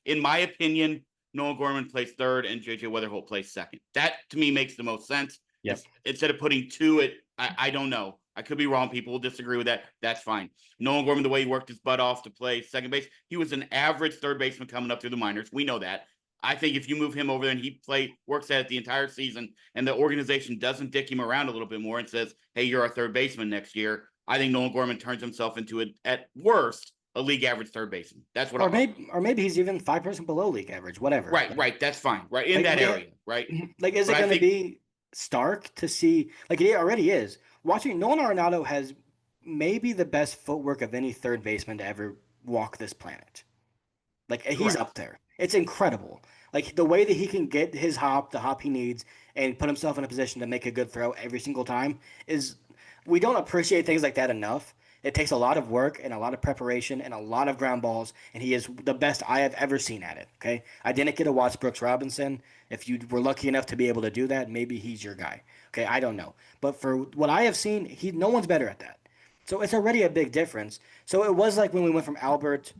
In my opinion, Nolan Gorman plays third and JJ Wetherholt plays second. That to me makes the most sense. Yep. Instead of putting two at, I don't know. I could be wrong. People will disagree with that. That's fine. Nolan Gorman, the way he worked his butt off to play second base, he was an average third baseman coming up through the minors. We know that. I think if you move him over there and works at it the entire season, and the organization doesn't dick him around a little bit more and says, "Hey, you're our third baseman next year," I think Nolan Gorman turns himself into at worst a league average third baseman. That's what. Or maybe he's even 5% below league average. Whatever. Right. That's fine. Right in Like that we area. Right. like is But it I going to think be stark to see like it already is. Watching Nolan Arenado has maybe the best footwork of any third baseman to ever walk this planet. Like he's up correct. there. It's incredible. Like the way that he can get his hop, the hop he needs, and put himself in a position to make a good throw every single time is we don't appreciate things like that enough. It takes a lot of work and a lot of preparation and a lot of ground balls, and he is the best I have ever seen at it. Okay, I didn't get to watch Brooks Robinson. If you were lucky enough to be able to do that, maybe he's your guy. Okay, I don't know, but for what I have seen, no one's better at that. So it's already a big difference. So it was like when we went from Albert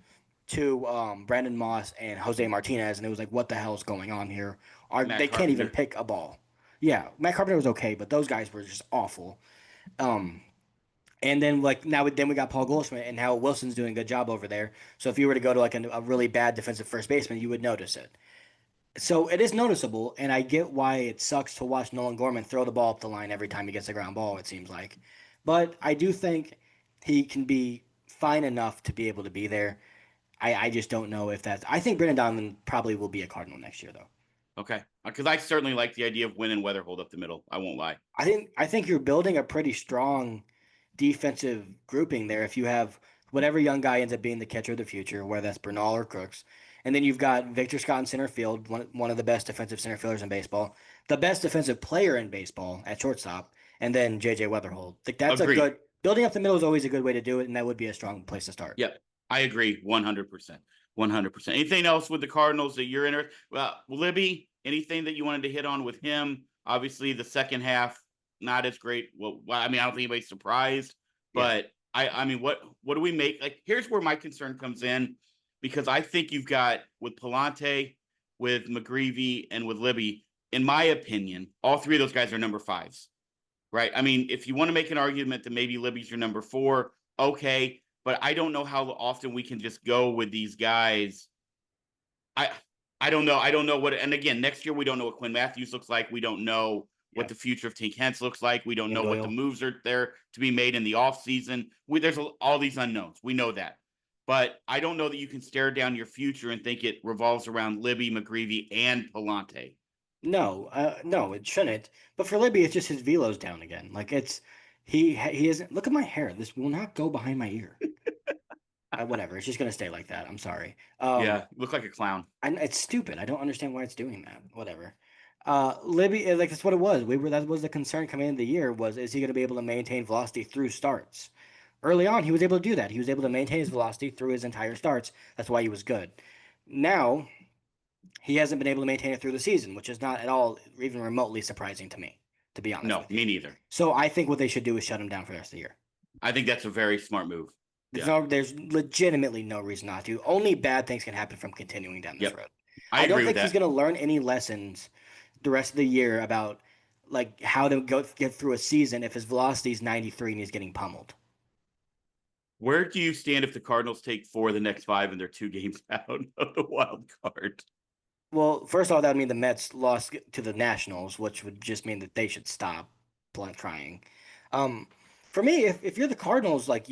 to Brandon Moss and Jose Martinez, and it was like, what the hell is going on here? Matt They can't even Carpenter. pick a ball. Yeah, Matt Carpenter was okay, but those guys were just awful. Um, and then then we got Paul Goldschmidt, and how Wilson's doing a good job over there. So if you were to go to like a really bad defensive first baseman, you would notice it. So it is noticeable, and I get why it sucks to watch Nolan Gorman throw the ball up the line every time he gets a ground ball. It seems like, but I do think he can be fine enough to be able to be there. I just don't know if that's. I think Brendan Donovan probably will be a Cardinal next year, though. Okay. Because I certainly like the idea of winning Weatherhold up the middle. I won't lie. I think you're building a pretty strong defensive grouping there. If you have whatever young guy ends up being the catcher of the future, whether that's Bernal or Crooks, and then you've got Victor Scott in center field, one of the best defensive center fielders in baseball, the best defensive player in baseball at shortstop, and then JJ Wetherhold. Like that's a Agreed. good building up the middle is always a good way to do it, and that would be a strong place to start. Yep. I agree 100%. 100%. Anything else with the Cardinals that you're interested? Well, Libby, anything that you wanted to hit on with him? Obviously, the second half, not as great. Well, I mean, I don't think anybody's surprised, Yeah. but I mean, what do we make? Like, here's where my concern comes in because I think you've got with Palante, with McGreevy, and with Libby, in my opinion, all three of those guys are number fives, right? I mean, if you want to make an argument that maybe Libby's your number four, okay, but I don't know how often we can just go with these guys. I I don't know. I don't know what. And again, next year we don't know what Quinn Matthews looks like. We don't know what Yeah. the future of Tink Hence looks like. We don't And know what the Doyle. moves are there to be made in the offseason. There's all these unknowns. We know that. But I don't know that you can stare down your future and think it revolves around Libby, McGreevy, and Palante. No, no, it shouldn't. But for Libby, it's just his velo's down again. Like he isn't. Look at my hair. This will not go behind my ear. Whatever. It's just gonna stay like that. I'm sorry. Yeah, look like a clown. And it's stupid. I don't understand why it's doing that. Whatever. Libby, like that's what it was. That was the concern coming into the year was is he gonna be able to maintain velocity through starts? Early on, he was able to do that. He was able to maintain his velocity through his entire starts. That's why he was good. Now he hasn't been able to maintain it through the season, which is not at all even remotely surprising to me, to be honest No, with you. me neither. So I think what they should do is shut him down for the rest of the year. I think that's a very smart move. Yeah. There's legitimately no reason not to. Only bad things can happen from continuing down this Yep. road. I I don't agree with think he's that. going to learn any lessons the rest of the year about like how to get through a season if his velocity is 93 and he's getting pummeled. Where do you stand if the Cardinals take 4 of the next 5 and they're 2 games out of the wild card? Well, first of all, that would mean the Mets lost to the Nationals, which would just mean that they should stop blunt trying. Um, for me, if you're the Cardinals, like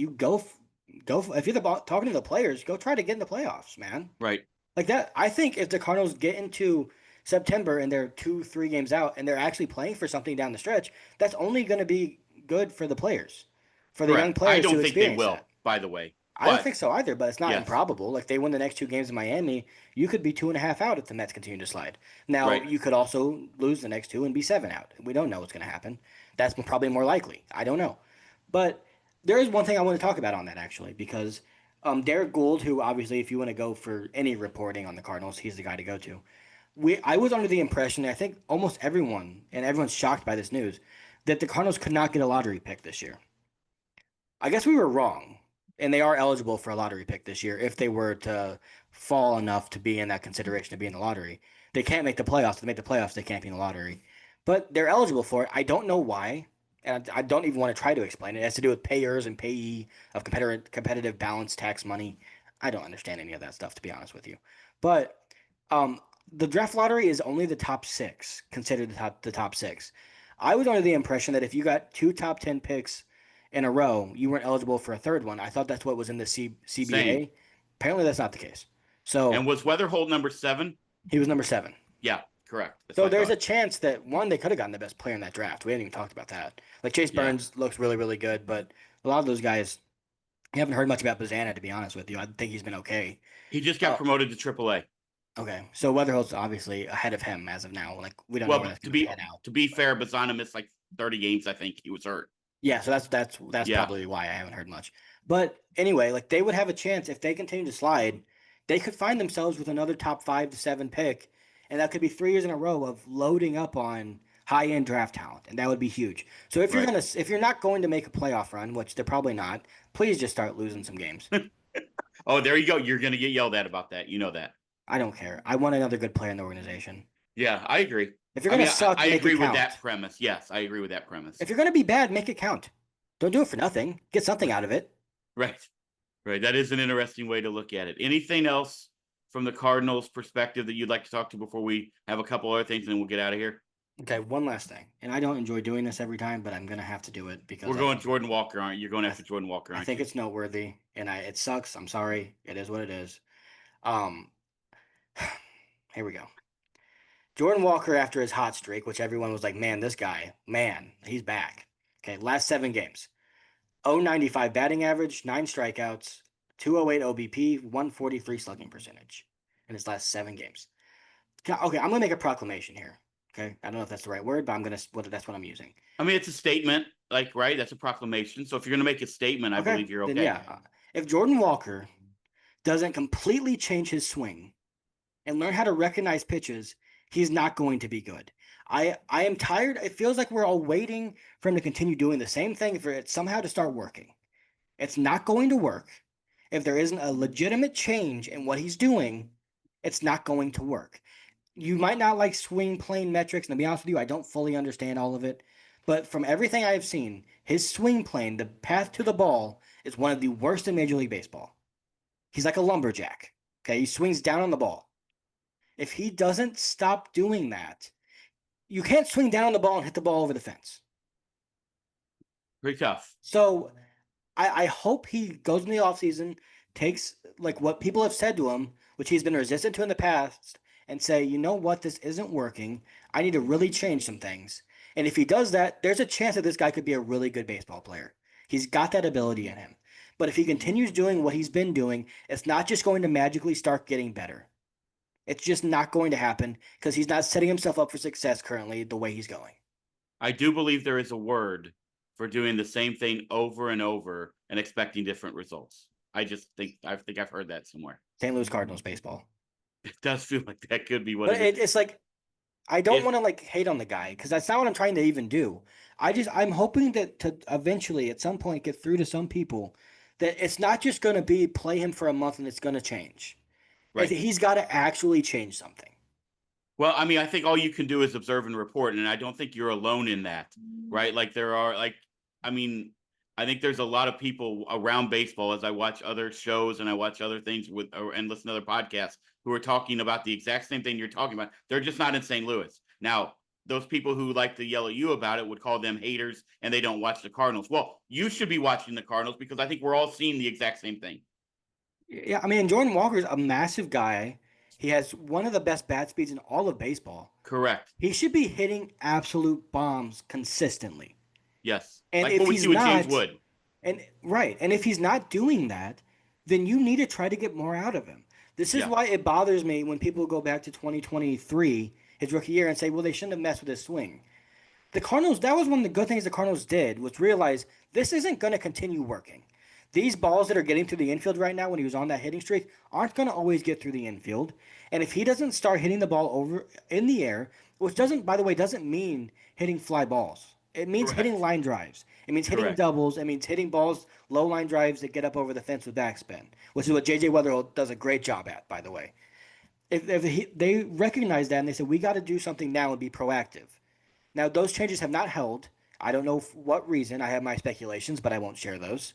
If you're talking to the players, go try to get in the playoffs, man. Right. Like that, I think if the Cardinals get into September and they're 2, 3 games out and they're actually playing for something down the stretch, that's only going to be good for the players, for the young Correct. I players don't to think they experience will, that. by the way. I don't But think so either, but it's not yes, improbable. Like they win the next 2 games in Miami, you could be 2.5 out if the Mets continue to slide. Now right. you could also lose the next 2 and be 7 out. We don't know what's going to happen. That's probably more likely. I don't know, but there is one thing I want to talk about on that actually because Derek Gould, who obviously, if you want to go for any reporting on the Cardinals, he's the guy to go to. I was under the impression, I think almost everyone, and everyone's shocked by this news, that the Cardinals could not get a lottery pick this year. I guess we were wrong, and they are eligible for a lottery pick this year if they were to fall enough to be in that consideration to be in the lottery. They can't make the playoffs. To make the playoffs, they can't be in the lottery, but they're eligible for it. I don't know why, and I don't even want to try to explain it. It has to do with payers and payee of competitive balance tax money. I don't understand any of that stuff, to be honest with you. But um, the draft lottery is only the top six, considered the top six. I was under the impression that if you got 2 top 10 picks in a row, you weren't eligible for a third one. I thought that's what was in the Same. CBA. Apparently, that's not the case. So And was Wetherholt number 7? he was number 7. Yeah, correct. That's So what I there's a thought. chance that one, they could have gotten the best player in that draft. We hadn't even talked about that. Like Chase Yeah. Burns looks really, really good, but a lot of those guys, you haven't heard much about Bazana, to be honest with you. I think he's been okay. He just got Oh, promoted to AAA. okay. So Weatherholt's obviously ahead of him as of now. Like we don't know where Well, that's to going to be pan out. to be fair, Bazana missed like 30 games. I think he was hurt. Yeah, so that's Yeah. probably why I haven't heard much. But anyway, like they would have a chance if they continue to slide, they could find themselves with another top 5 to 7 pick, and that could be 3 years in a row of loading up on high end draft talent, and that would be huge. So Right. if you're not going to make a playoff run, which they're probably not, please just start losing some games. Oh, there you go. You're going to get yelled at about that. You know that. I don't care. I want another good player in the organization. Yeah, I agree. If you're I gonna mean, suck, I make it agree with count. that premise. Yes, I agree with that premise. If you're gonna be bad, make it count. Don't do it for nothing. Get something out of it. Right. Right. That is an interesting way to look at it. Anything else from the Cardinals' perspective that you'd like to talk to before we have a couple other things and then we'll get out of here? Okay, one last thing, and I don't enjoy doing this every time, but I'm gonna have to do it because We're going Jordan Walker, aren't you? You're going after Jordan Walker, I aren't think you? it's noteworthy, and it sucks. I'm sorry. It is what it is. Um, here we go. Jordan Walker, after his hot streak, which everyone was like, man, this guy, man, he's back. Okay, last 7 games. 0.95 batting average, 9 strikeouts, 208 OBP, 143 slugging percentage in his last 7 games. Okay, I'm gonna make a proclamation here. Okay, I don't know if that's the right word, but that's what I'm using. I mean, it's a statement, like, right? That's a proclamation. So if you're going to make a statement, I Okay, believe you're then okay. yeah, if Jordan Walker doesn't completely change his swing and learn how to recognize pitches, he's not going to be good. I am tired. It feels like we're all waiting for him to continue doing the same thing for it somehow to start working. It's not going to work. If there isn't a legitimate change in what he's doing, it's not going to work. You might not like swing plane metrics, and to be honest with you, I don't fully understand all of it. But from everything I've seen, his swing plane, the path to the ball, is one of the worst in Major League Baseball. He's like a lumberjack. Okay, he swings down on the ball. If he doesn't stop doing that, you can't swing down on the ball and hit the ball over the fence. Pretty tough. So I hope he goes in the offseason, takes like what people have said to him, which he's been resistant to in the past, and say, you know what, this isn't working. I need to really change some things. And if he does that, there's a chance that this guy could be a really good baseball player. He's got that ability in him. But if he continues doing what he's been doing, it's not just going to magically start getting better. It's just not going to happen because he's not setting himself up for success currently the way he's going. I do believe there is a word for doing the same thing over and over and expecting different results. I think I've heard that somewhere. St. Louis Cardinals baseball. It does feel like that could be what But it is. it's like I don't want to like hate on the guy because that's not what I'm trying to even do. I'm hoping that to eventually at some point get through to some people that it's not just going to be play him for a month and it's going to change. Right. He's got to actually change something. Well, I mean, I think all you can do is observe and report, and I don't think you're alone in that, right? Like there are I mean, I think there's a lot of people around baseball as I watch other shows and I watch other things and listen to other podcasts who are talking about the exact same thing you're talking about. They're just not in St. Louis. Now, those people who like to yell at you about it would call them haters and they don't watch the Cardinals. Well, you should be watching the Cardinals because I think we're all seeing the exact same thing. Yeah, I mean, Jordan Walker's a massive guy. He has one of the best bat speeds in all of baseball. Correct. He should be hitting absolute bombs consistently. Yes. And Like if what we he's see with James not, Wood. and if he's not doing that, then you need to try to get more out of him. This is Yeah. why it bothers me when people go back to 2023, his rookie year, and say, well, they shouldn't have messed with his swing. The Cardinals, that was one of the good things the Cardinals did, was realize this isn't going to continue working. These balls that are getting through the infield right now when he was on that hitting streak aren't going to always get through the infield. And if he doesn't start hitting the ball over in the air, which doesn't, by the way, doesn't mean hitting fly balls. It means hitting Correct. line drives. It means hitting Correct. doubles. It means hitting balls, low line drives that get up over the fence with backspin, which is what J.J. Wetherholt does a great job at, by the way. If they recognize that and they said, we got to do something now and be proactive. Now, those changes have not held. I don't know for what reason. I have my speculations, but I won't share those.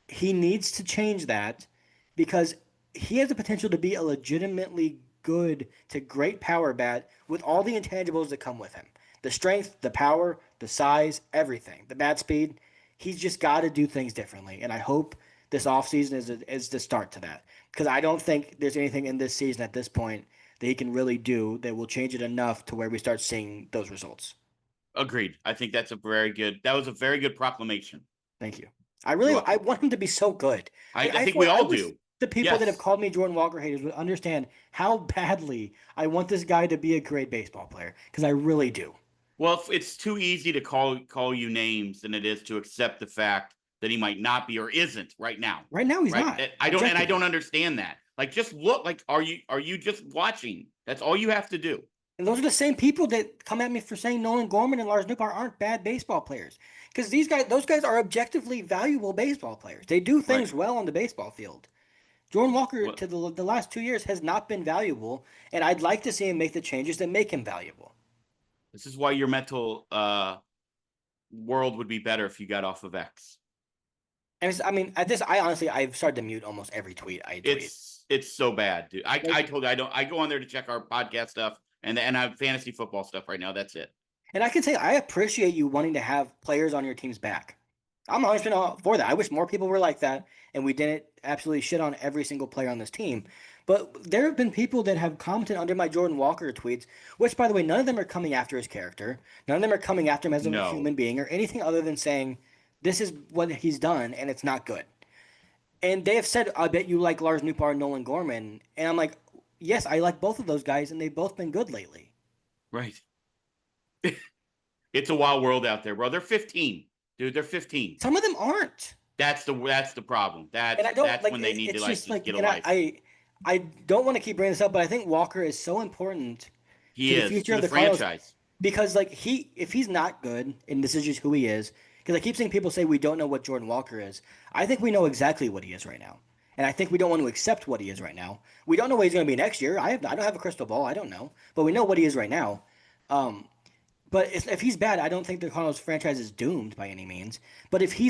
He needs to change that because he has the potential to be a legitimately good to great power bat with all the intangibles that come with him. The strength, the power, the size, everything. The bat speed. He's just got to do things differently. And I hope this offseason is the start to that. Because I don't think there's anything in this season at this point that he can really do that will change it enough to where we start seeing those results. Agreed. I think that was a very good proclamation. Thank you. You're I welcome. want him to be so good. I think we I all wish do. the people that have Yes. called me Jordan Walker haters would understand how badly I want this guy to be a great baseball player because I really do. Well, it's too easy to call you names than it is to accept the fact that he might not be or isn't right now. Right now, he's Right? not I don't objectively. understand that. Like just look like are you just watching? That's all you have to do. And those are the same people that come at me for saying Nolan Gorman and Lars Nootbaar aren't bad baseball players. Because those guys are objectively valuable baseball players. They do Right. things well on the baseball field. Jordan Walker, Well, to the last 2 years, has not been valuable, and I'd like to see him make the changes that make him valuable. this is why your mental world would be better if you got off of X. And I mean, at this, I honestly, I've started to mute almost every tweet I tweet. It's so bad, dude. I Like, told you I go on there to check our podcast stuff and I have fantasy football stuff right now. That's it. and I can say I appreciate you wanting to have players on your team's back. I'm always been all for that. I wish more people were like that, and we didn't absolutely shit on every single player on this team. But there have been people that have commented under my Jordan Walker tweets, which, by the way, none of them are coming after his character. None of them are coming after him as a No. human being or anything other than saying, this is what he's done, and it's not good. And they have said, I bet you like Lars Nootbaar and Nolan Gorman. And I'm like, yes, I like both of those guys, and they've both been good lately. Right. It's a wild world out there, bro. They're 15. Dude, they're 15. Some of them aren't. That's the problem. And I don't That's like when they need to it's like just just like, get a and life. I don't want to keep bringing this up, but I think Walker is so important He to the is future to of the the Cardinals franchise. because like if he's not good, and this is just who he is, because I keep seeing people say we don't know what Jordan Walker is. I think we know exactly what he is right now. And I think we don't want to accept what he is right now. We don't know what he's going to be next year. I don't have a crystal ball. I don't know, but we know what he is right now. Um, but if he's bad, I don't think the Cardinals franchise is doomed by any means. But if he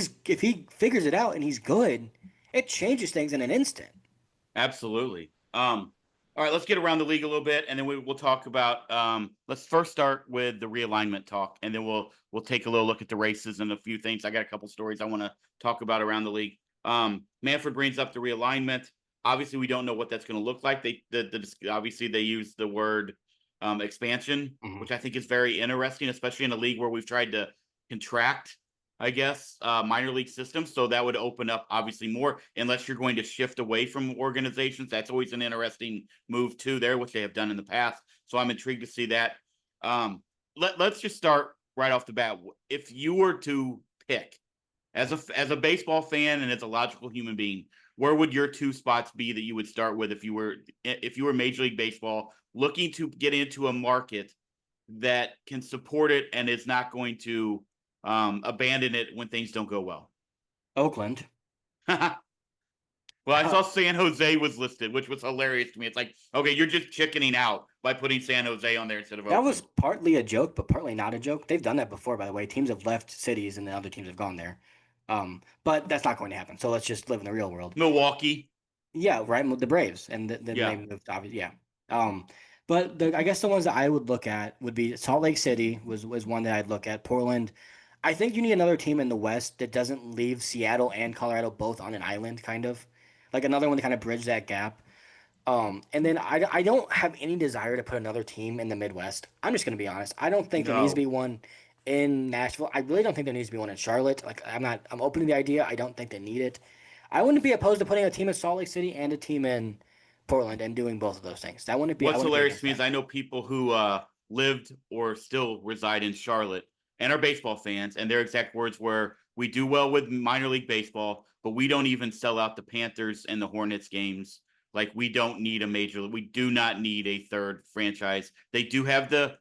figures it out and he's good, it changes things in an instant. Absolutely. All right, let's get around the league a little bit, and then we'll talk about. Let's first start with the realignment talk, and then we'll take a little look at the races and a few things. I got a couple stories I want to talk about around the league. Manfred brings up the realignment. Obviously, we don't know what that's going to look like. Obviously they use the word expansion, Mm-hmm. which I think is very interesting, especially in a league where we've tried to contract, I guess, minor league systems. So that would open up obviously more, unless you're going to shift away from organizations. That's always an interesting move too there, which they have done in the past. So I'm intrigued to see that. Let's just start right off the bat. If you were to pick as a baseball fan and as a logical human being, where would your two spots be that you would start with if you were Major League Baseball looking to get into a market that can support it and is not going to abandon it when things don't go well? Oakland. Well, I saw San Jose was listed, which was hilarious to me. It's like, okay, you're just chickening out by putting San Jose on there instead of That Oakland. was partly a joke, but partly not a joke. They've done that before, by the way. Teams have left cities and then other teams have gone there. But that's not going to happen. So let's just live in the real world. Milwaukee. Yeah, right. The Braves, and then Yeah. they moved. Obviously, yeah. But I guess the ones that I would look at would be Salt Lake City was one that I'd look at. Portland. I think you need another team in the West that doesn't leave Seattle and Colorado both on an island, kind of. Like another one to kind of bridge that gap. And then I don't have any desire to put another team in the Midwest. I'm just going to be honest. I don't think there needs to No. be one in Nashville. I really don't think there needs to be one in Charlotte. Like I'm open to the idea. I don't think they need it. I wouldn't be opposed to putting a team in Salt Lake City and a team in Portland and doing both of those things. I What's wouldn't be hilarious against to me is that. I know people who lived or still reside in Charlotte and are baseball fans, and their exact words were, "We do well with minor league baseball, but we don't even sell out the Panthers and the Hornets games. Like we don't need a major. We do not need a third franchise. They do have the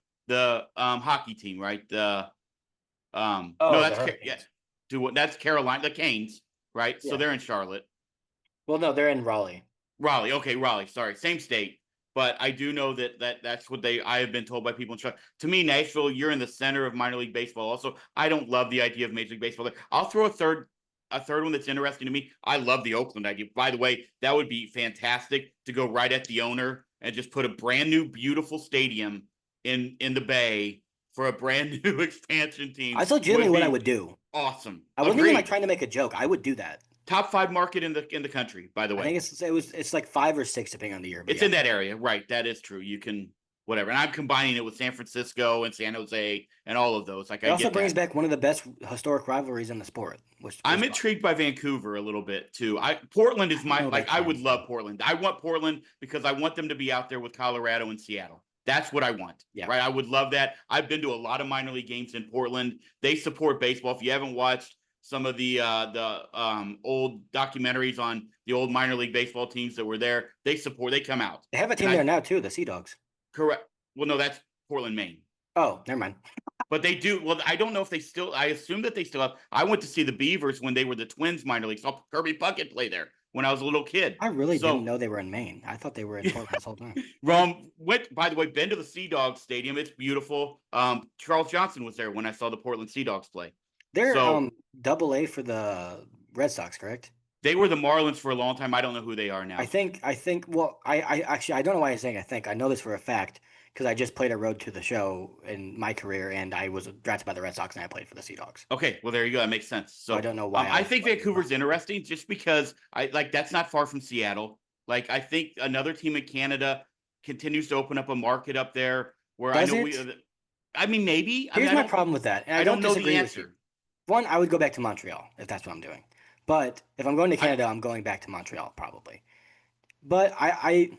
hockey team, right? The no, Oh, the that's yeah, Hurricanes. that's Carolina, the Canes, right? So Yeah. they're in Charlotte. Well, no, they're in Raleigh. Raleigh. Okay, Raleigh. Sorry, same state. But I do know that's what I have been told by people in Charlotte. To me, Nashville, you're in the center of minor league baseball. Also, I don't love the idea of Major League Baseball. I'll throw a third one that's interesting to me. I love the Oakland idea. By the way, that would be fantastic to go right at the owner and just put a brand new, beautiful stadium in the Bay for a brand new expansion team. That's legitimately Would what I be would do. awesome. I wasn't even like Agreed. trying to make a joke. I would do that. Top five market in the country. By the I way. think it's like 5 or 6 depending on the year. But It's yeah, in that area, right? That is true. You can whatever, and I'm combining it with San Francisco and San Jose and all of those. Like it I also get brings that. back one of the best historic rivalries in the sport, which I'm baseball. intrigued by Vancouver a little bit too. Portland I is don't my know like about I would Kansas. love Portland. I want Portland because I want them to be out there with Colorado and Seattle. That's what I want. Yeah, Right? I would love that. I've been to a lot of minor league games in Portland. They support baseball. If you haven't watched some of the old documentaries on the old minor league baseball teams that were there, they come out. they have a And team there now too, the Sea Dogs. correct. Well, no, that's Portland, Maine. Oh, never mind. But they do. Well, I don't know if they still. I assume that they still have. I went to see the Beavers when they were the Twins minor league. Saw Kirby Puckett play there when I was a little kid. I really didn't So, know they were in Maine. I thought they were in Portland this whole time. Rome went. By the way, been to the Sea Dogs Stadium. It's beautiful. Charles Johnson was there when I saw the Portland Sea Dogs play. They're So double A for the Red Sox, correct? they were the Marlins for a long time. I don't know who they are now. I think well, I actually I don't know why I'm saying I think. I know this for a fact because I just played a road to the show in my career and I was drafted by the Red Sox and I played for the Sea Dogs. Okay, well there you go. That makes sense. So I So don't know why I I think Vancouver's interesting just because I like that's not far from Seattle. Like I think another team in Canada continues to open up a market up there where I does know it? I mean maybe. I mean Here's my problem with that, and I I don't don't know the disagree with you. answer. One, I would go back to Montreal if that's what I'm doing. But if I'm going to I Canada, I'm going back to Montreal probably. But I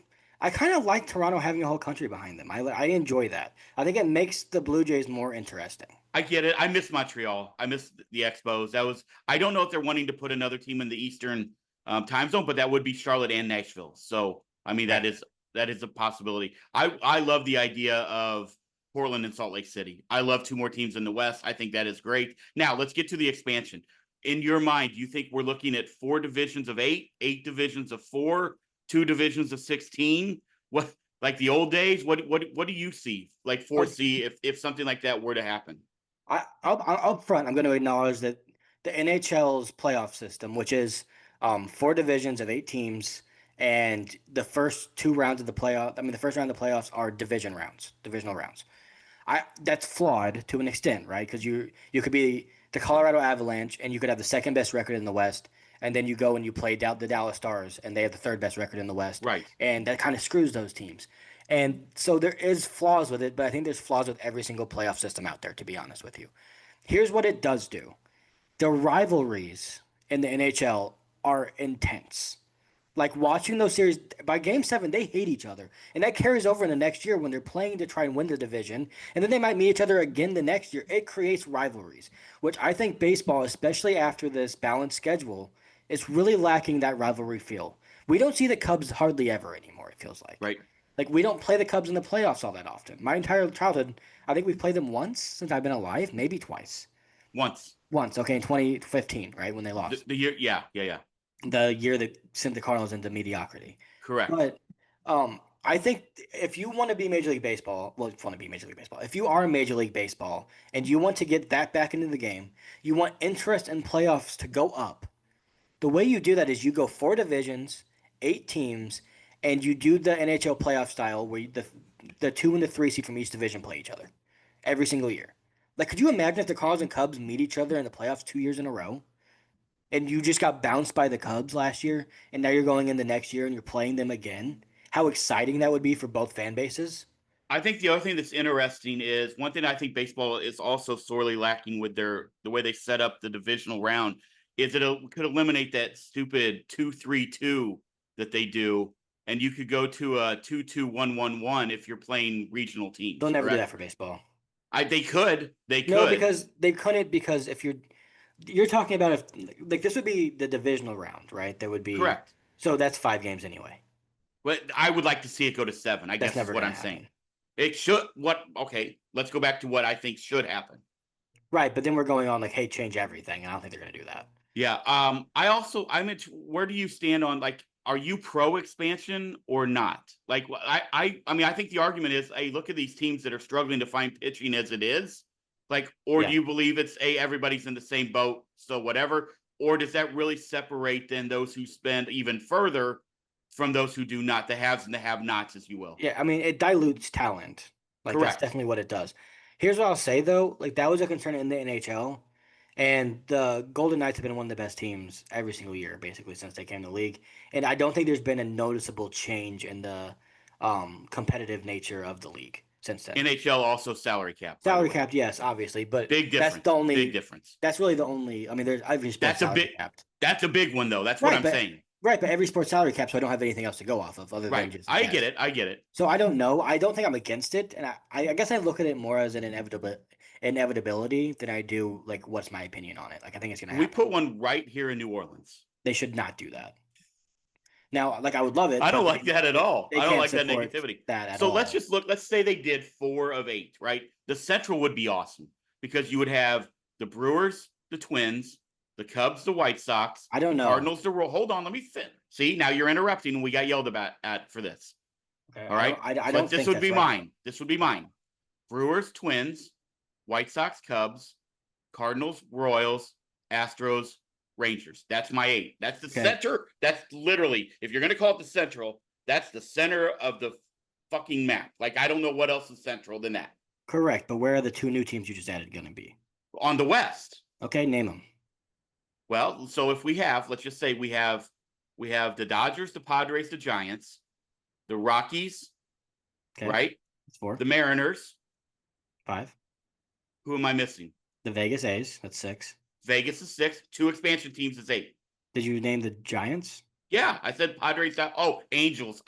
kind of like Toronto having a whole country behind them. I enjoy that. I think it makes the Blue Jays more interesting. I get it. I miss Montreal. I miss the Expos. That was I don't know if they're wanting to put another team in the Eastern time zone, but that would be Charlotte and Nashville. So I mean Right. that is a possibility. I love the idea of Portland and Salt Lake City. I love two more teams in the West. I think that is great. Now let's get to the expansion. In your mind, do you think we're looking at four divisions of eight, eight divisions of four, two divisions of 16? What like the old days? What do you see? Like Oh, foresee if something like that were to happen? up front, I'm going to acknowledge that the NHL's playoff system, which is 4 divisions of 8 teams, and the first 2 rounds of the playoff. I mean, the first round of the playoffs are divisional rounds. I That's flawed to an extent, right? Because you could be the Colorado Avalanche and you could have the second best record in the West, and then you go and you play the Dallas Stars and they have the third best record in the West, Right. and that kind of screws those teams. And so there is flaws with it, but I think there's flaws with every single playoff system out there, to be honest with you. Here's what it does do. The rivalries in the NHL are intense. Like watching those series by game seven, they hate each other. And that carries over in the next year when they're playing to try and win the division. And then they might meet each other again the next year. It creates rivalries, which I think baseball, especially after this balanced schedule, is really lacking that rivalry feel. We don't see the Cubs hardly ever anymore, it feels like. Right. Like we don't play the Cubs in the playoffs all that often. My entire childhood, I think we've played them once since I've been alive, maybe twice. Once. Once, okay, in 2015, right, when they The, lost. the year, yeah. The year that sent the Cardinals into mediocrity. Correct. But I think if you want to be Major League Baseball, well, if you want to be Major League Baseball, if you are Major League Baseball and you want to get that back into the game, you want interest in playoffs to go up. The way you do that is you go 4 divisions, 8 teams, and you do the NHL playoff style where the 2 and the 3 seed from each division play each other every single year. Like, could you imagine if the Cardinals and Cubs meet each other in the playoffs 2 years in a row? And you just got bounced by the Cubs last year, and now you're going in the next year and you're playing them again. How exciting that would be for both fan bases. I think the other thing that's interesting is one thing I think baseball is also sorely lacking with the way they set up the divisional round is it could eliminate that stupid 2-3-2 that they do, and you could go to a 2-2-1-1-1 if you're playing regional teams. They'll never do that Correct? for baseball. They could. No, because they couldn't. Because if you're talking about if like this would be the divisional round, right? There would be Correct. so that's 5 games anyway. But I would like to see it go to 7. I That's guess is never what going I'm to saying. happen. It should. Okay, let's go back to what I think should happen. Right, but then we're going on like, hey, change everything. And I don't think they're going to do that. Yeah. I'm into, where do you stand on, like, are you pro expansion or not? Like, I mean, I think the argument is, hey, look at these teams that are struggling to find pitching as it is. Like, or Yeah. do you believe it's, hey, everybody's in the same boat, so whatever? Or does that really separate then those who spend even further from those who do not, the haves and the have-nots, as you will? Yeah, I mean, it dilutes talent. Like, that's Correct. definitely what it does. Here's what I'll say, though. Like, that was a concern in the NHL. And the Golden Knights have been one of the best teams every single year, basically, since they came to the league. And I don't think there's been a noticeable change in the competitive nature of the league since then. NHL also salary cap. Salary capped, yes, obviously, but Big difference. that's the only Big difference. That's really the only. I mean, there's every sports That's a salary big. capped. That's a big one, though. That's what I'm saying. Right, but every sports salary cap, so I don't have anything else to go off of other than just. I get it. I get it. So I don't know. I don't think I'm against it, and I guess I look at it more as an inevitability than I do like what's my opinion on it. Like I think it's gonna happen. We put one right here in New Orleans. They should not do that. Now, like I would love it. I don't like that at all. I don't like that support negativity. that at So all. let's just look. Let's say they did 4 of 8, right? The Central would be awesome because you would have the Brewers, the Twins, the Cubs, the White Sox. I don't know. Cardinals, the Royals. Hold on, let me fit. See, now you're interrupting, and we got yelled about for this. Okay, All right. I don't this think would that's be right. mine. This would be mine. Brewers, Twins, White Sox, Cubs, Cardinals, Royals, Astros, Rangers. That's my 8. That's the center. That's literally, if you're going to call it the Central, that's the center of the fucking map. Like, I don't know what else is central than that. Correct, but where are the 2 new teams you just added going to be? On the West. Okay, name them. Well, so if we have, let's just say we have the Dodgers, the Padres, the Giants, the Rockies, right? That's 4. The Mariners. 5. Who am I missing? The Vegas A's. That's 6. Vegas is 6. 2 expansion teams is 8. Did you name the Giants? Yeah, I said Padres. Angels.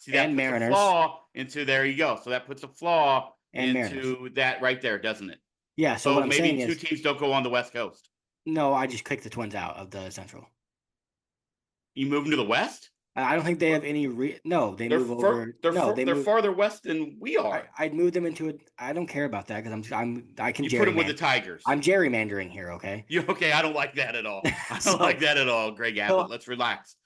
See, that and puts Mariners. a flaw into, there you go. So that puts a flaw and into Mariners. That right there, doesn't it? Yeah. So what I'm maybe saying 2 is, teams don't go on the West Coast. No, I just clicked the Twins out of the Central. You move them to the West? I don't think they have any. No, they move over. They're farther west than we are. I'd move them into it. I don't care about that because I can. You put them with the Tigers. I'm gerrymandering here. Okay. Okay? I don't like that at all. I don't like that at all, Greg Abbott. Let's relax.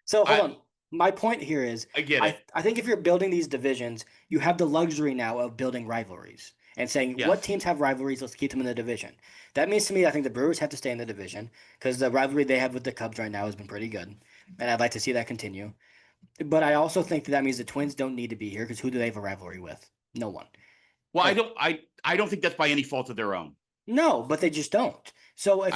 So hold on. My point here is, I get it. I think if you're building these divisions, you have the luxury now of building rivalries and saying what teams have rivalries. Let's keep them in the division. That means to me, I think the Brewers have to stay in the division because the rivalry they have with the Cubs right now has been pretty good, and I'd like to see that continue. But I also think that means the Twins don't need to be here because who do they have a rivalry with? No one. Well, I don't think that's by any fault of their own. No, but they just don't. So if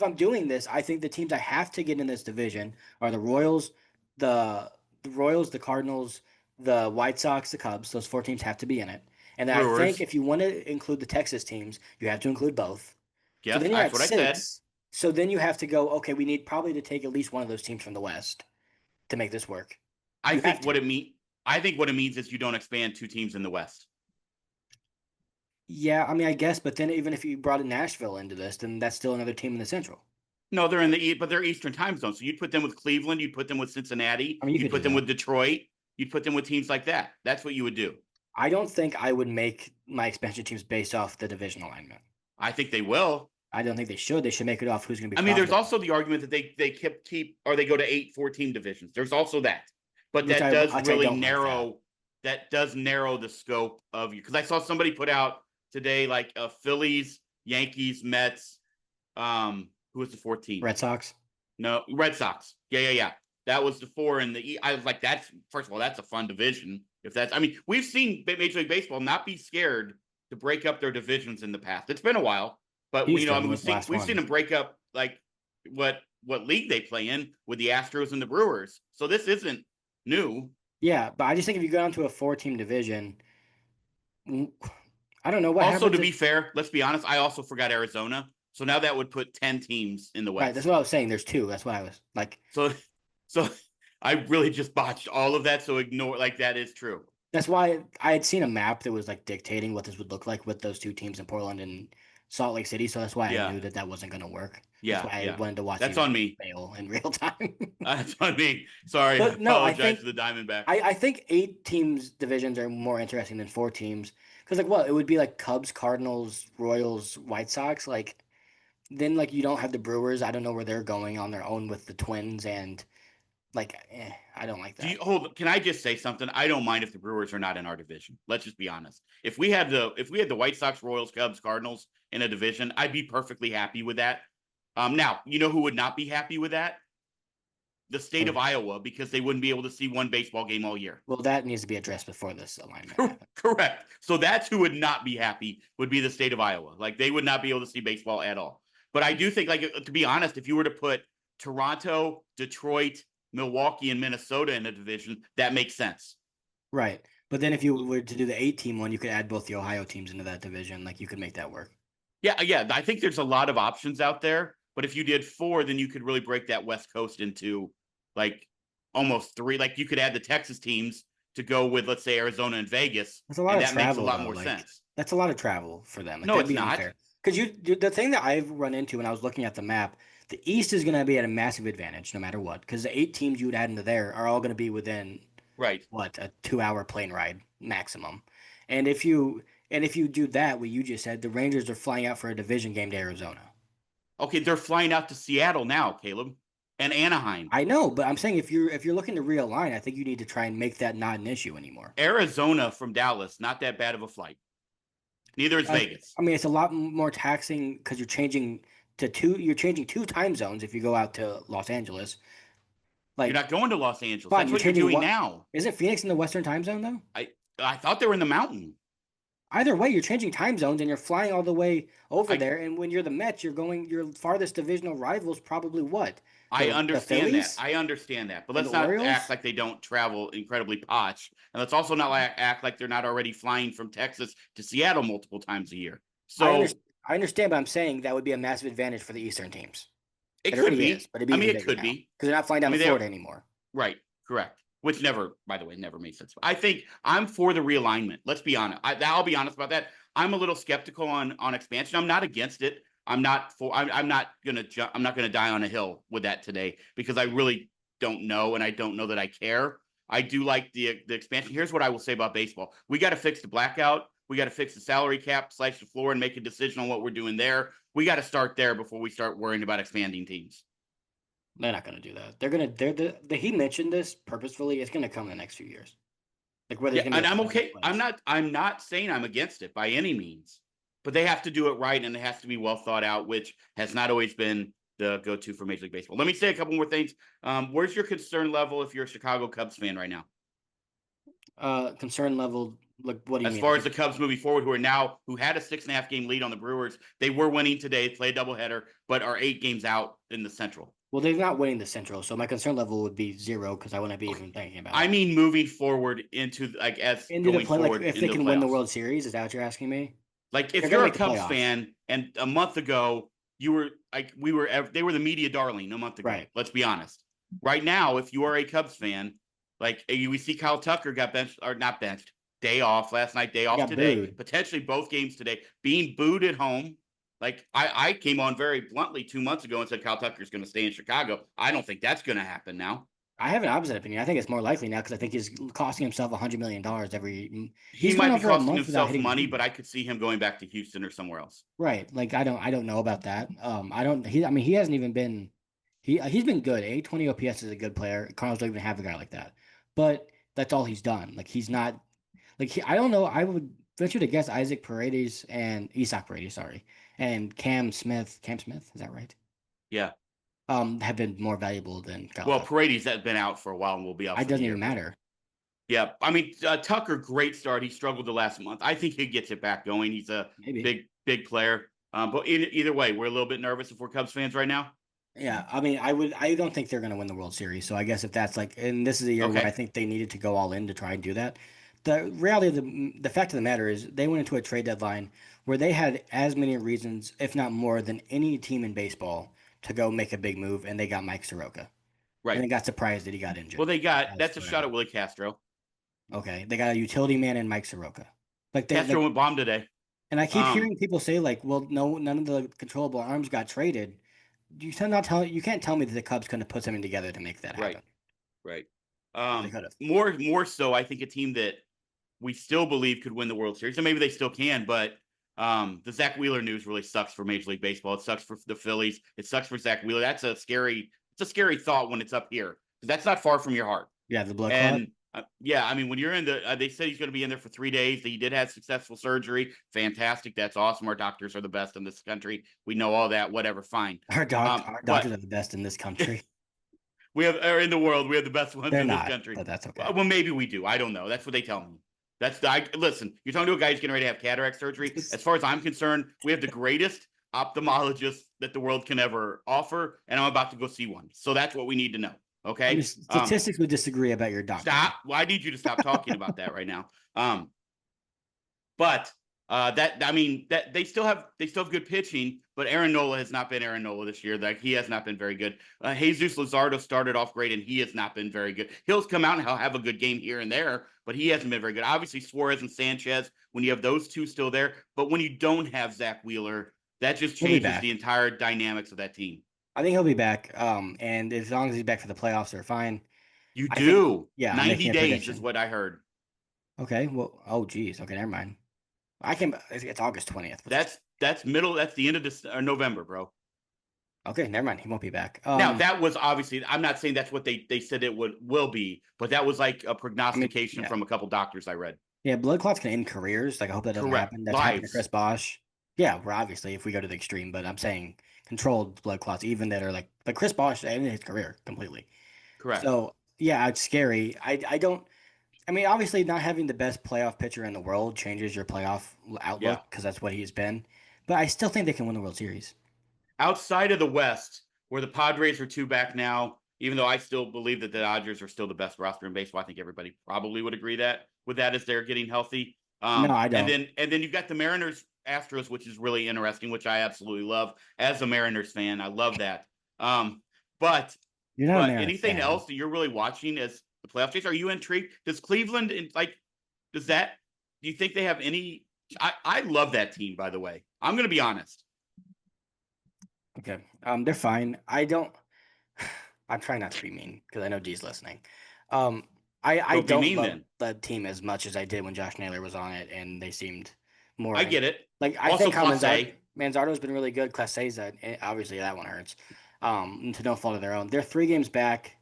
I'm doing this, I think the teams I have to get in this division are the Royals, the Cardinals, the White Sox, the Cubs. Those 4 teams have to be in it. And I think if you want to include the Texas teams, you have to include both. Yeah, so then that's what 6. I said. So then you have to go, okay, we need probably to take at least one of those teams from the West to make this work. I think what it means is you don't expand 2 teams in the West. Yeah, I mean, I guess, but then even if you brought Nashville into this, then that's still another team in the Central. No, they're in but they're Eastern time zone. So you'd put them with Cleveland, you'd put them with Cincinnati, you'd put them with Detroit, you'd put them with teams like that. That's what you would do. I don't think I would make my expansion teams based off the division alignment. I think they will. I don't think they should. They should make it off who's going to be. I mean, there's also the argument that they keep or they go to 8 4-team divisions. There's also that, but that does really narrow. That does narrow the scope of you, because I saw somebody put out today like Phillies, Yankees, Mets. Who was the 4th team? Red Sox. No, Red Sox. Yeah. that was the 4 in the East. I was like, that's first of all, that's a fun division. If that's, I mean, we've seen Major League Baseball not be scared to break up their divisions in the past. It's been a while, but you know, I Houston mean, was the last we've seen one. them break up like what league they play in with the Astros and the Brewers. So this isn't new. Yeah, but I just think if you go down to a 4-team division, I don't know what Also, happens to be if. fair, let's be honest, I also forgot Arizona. So now that would put 10 teams in the Right, that's West. what I was saying. There's two. That's what I was like. So so I really just botched all of that. So ignore like that is true. That's why I had seen a map that was like dictating what this would look like with those two teams in Portland and Salt Lake City. So that's why I Yeah. knew that that wasn't going to work. That's Yeah. why I Yeah. wanted to watch That's you on me. fail in real time. That's on me. Sorry. I But no, apologize to the Diamondbacks. I think 8 teams divisions are more interesting than 4 teams because like what it would be like Cubs, Cardinals, Royals, White Sox. Like then like you don't have the Brewers. I don't know where they're going on their own with the Twins and like I don't like Do you that. hold? Can I just say something? I don't mind if the Brewers are not in our division. Let's just be honest. If we had the White Sox, Royals, Cubs, Cardinals in a division, I'd be perfectly happy with that. Now you know who would not be happy with that? The state of Iowa, because they wouldn't be able to see one baseball game all year. Well, that needs to be addressed before this alignment happens. Correct. So that's who would not be happy would be the state of Iowa. Like they would not be able to see baseball at all. But I do think, like to be honest, if you were to put Toronto, Detroit, Milwaukee, and Minnesota in a division, that makes sense. Right. But then if you were to do the 8-team one, you could add both the Ohio teams into that division. Like you could make that work. Yeah, yeah. I think there's a lot of options out there. But if you did 4, then you could really break that West Coast into like almost 3. Like you could add the Texas teams to go with, let's say, Arizona and Vegas, That's a lot and of that makes a travel lot though. more Like sense. that's a lot of travel for them. Like No, that'd it's be not. unfair. Because the thing that I've run into when I was looking at the map, the East is going to be at a massive advantage no matter what. Because the 8 teams you would add into there are all going to be within Right. what a 2-hour plane ride maximum. And if you do that, what you just said, the Rangers are flying out for a division game to Arizona. Okay, they're flying out to Seattle now, Caleb, and Anaheim. I know, but I'm saying if you're looking to realign, I think you need to try and make that not an issue anymore. Arizona from Dallas, not that bad of a flight. Neither is I, Vegas. I mean, it's a lot more taxing because you're changing 2 time zones if you go out to Los Angeles. You're Like, not going to Los Angeles. fine, That's you're what you're changing doing what? now. Isn't Phoenix in the Western time zone though? I thought they were in the mountain. Either way, you're changing time zones and you're flying all the way over I there. And when you're the Mets, your farthest divisional rivals probably what? The understand that. Phillies I understand that. But and the let's not act Orioles. like they don't travel incredibly posh. And let's also not act like they're not already flying from Texas to Seattle multiple times a year. I So understand. I understand, but I'm saying that would be a massive advantage for the Eastern teams. it It could already is, be. but it'd be I mean, even it bigger could now be. because they're not flying I down to mean, they're Florida anymore. right. Correct. Which never, by the way, never made sense. I think I'm for the realignment. Let's be honest. I'll be honest about that. I'm a little skeptical on expansion. I'm not against it. I'm not for. I'm not gonna. I'm not gonna die on a hill with that today because I really don't know, and I don't know that I care. I do like the expansion. Here's what I will say about baseball: we got to fix the blackout. We got to fix the salary cap, slash the floor, and make a decision on what we're doing there. We got to start there before we start worrying about expanding teams. They're not going to do that. He mentioned this purposefully. It's going to come in the next few years. Like where there's Yeah, going to and be a I'm plan in okay. place. I'm not saying I'm against it by any means, but they have to do it right and it has to be well thought out, which has not always been the go-to for Major League Baseball. Let me say a couple more things. Where's your concern level if you're a Chicago Cubs fan right now? Concern level. Like what do you As mean? far Like as the Cubs moving forward, who had a 6.5 game lead on the Brewers, they were winning today, play a doubleheader, but are 8 games out in the Central. well, they're not winning the Central, so my concern level would be 0 because I wouldn't be even thinking about I it. mean, moving forward into like as Into the going play, like forward if they into the can win the playoffs. World Series, is that what you're asking me? Like They're if going you're to a make the Cubs playoffs, fan and a month ago you were like they were the media darling a month ago. right? Let's be honest. Right now, if you are a Cubs fan, like we see Kyle Tucker got benched or not benched, day off last night, day He off got today, booed. potentially both games today, being booed at home. Like I came on very bluntly 2 months ago and said Kyle Tucker's going to stay in Chicago. I don't think that's going to happen now. I have an opposite opinion. I think it's more likely now because I think he's costing himself $100 million every. He He's going might be over a costing month without himself hitting a money, home but run. I could see him going back to Houston or somewhere else. Right. Like I don't know about that. I don't he I mean he hasn't even been he's been good. 820 OPS is a good player. Cardinals don't even have a guy like that. But that's all he's done. Like he's not like I don't know. I would venture to guess Isaac Paredes and Isak Paredes, sorry. And Cam Smith. Cam Smith, is that right? Yeah. have been more valuable than Kyle Well, Tucker. Paredes has been out for a while and will be out It for the doesn't year. even But matter. yeah, I mean Tucker, great start. He struggled the last month. I think he gets it back going. He's a Maybe. big player. But either way, we're a little bit nervous if we're Cubs fans right now. Yeah, I mean, I don't think they're going to win the World Series. So I guess if that's like, and this is a year where I Okay, think they needed to go all in to try and do that. The reality of the fact of the matter is they went into a trade deadline where they had as many reasons, if not more, than any team in baseball to go make a big move, and they got Mike Soroka, and right. they got surprised that he got Well, injured. they got As that's a shot whatever. at Willie Castro. Okay, they got a utility man in Mike Soroka. Like they Castro like, went bomb today. and I keep Um, hearing people say like, well, no, none of the controllable arms got traded. You can't tell me that the Cubs couldn't put something together to make that right, happen. right. They could have. More so, I think a team that we still believe could win the World Series, and maybe they still can. But the Zach Wheeler news really sucks for Major League Baseball. It sucks for the Phillies. It sucks for Zach Wheeler. It's a scary thought when it's up here because that's not far from your heart. Yeah, the blood clot. And yeah, I mean, when you're in they said he's going to be in there for 3 days. He did have successful surgery. Fantastic. That's awesome. Our doctors are the best in this country. We know all that. Whatever. Fine. Our doctors But are the best in this country. we have, or in the world, we have the best ones They're in this not, country. but that's okay. Well, maybe we do. I don't know. That's what they tell me. Listen, you're talking to a guy who's getting ready to have cataract surgery. As far as I'm concerned, we have the greatest ophthalmologist that the world can ever offer, and I'm about to go see one. So that's what we need to know. I mean, Okay. statistics would disagree about your doctor. Stop. Well, I need you to stop talking about that right now. But that I mean that they still have good pitching, but Aaron Nola has not been Aaron Nola this year. Like he has not been very good. Jesus Luzardo started off great, and he has not been very good. He'll come out and he'll have a good game here and there, but he hasn't been very good. Obviously, Suarez and Sanchez, when you have those two still there, but when you don't have Zach Wheeler, that just He'll be changes the back. entire dynamics of that team. I think he'll be back. And as long as he's back for the playoffs, they're fine. You I think. do. Yeah, I'm 90 making a days is prediction. what I heard. Okay. Well. Oh, geez. Okay, never mind. I can. It's August 20th, which is That's middle. That's the end of this November, bro. okay. Never mind. He won't be back. Now that was obviously. I'm not saying that's what they said it will be, but that was like a I mean, prognostication yeah. from a couple doctors I read. Yeah, blood clots can end careers. Like I hope that doesn't Correct. happen. That's happened to Lives. Chris Bosh. Yeah, we're obviously if we go to the extreme, but I'm saying controlled blood clots, even that are like Chris Bosh ended his career completely. Correct. So yeah, it's scary. I don't. I mean, obviously, not having the best playoff pitcher in the world changes your playoff Yeah. outlook because that's what he's been. But I still think they can win the World Series. Outside of the West, where the Padres are two back now, even though I still believe that the Dodgers are still the best roster in baseball, I think everybody probably would agree that with that as they're getting healthy. No, I And don't. then you've got the Mariners Astros, which is really interesting, which I absolutely love as a Mariners fan. I love that. Um, but You're not a but Mariners anything fan. else that you're really watching as the playoff chase? Are you intrigued? Does Cleveland like does that do you think they have any I love that team, by the way. I'm gonna be honest. Okay. They're fine. I don't. I'm trying not to be mean because I know D's listening. Um, I Don't be don't mean love then. the team as much as I did when Josh Naylor was on it, and they seemed more I get it. like I Also think how class A. Manzardo's been really good. Classe's obviously that one hurts. To no fault of their own. They're 3 games back.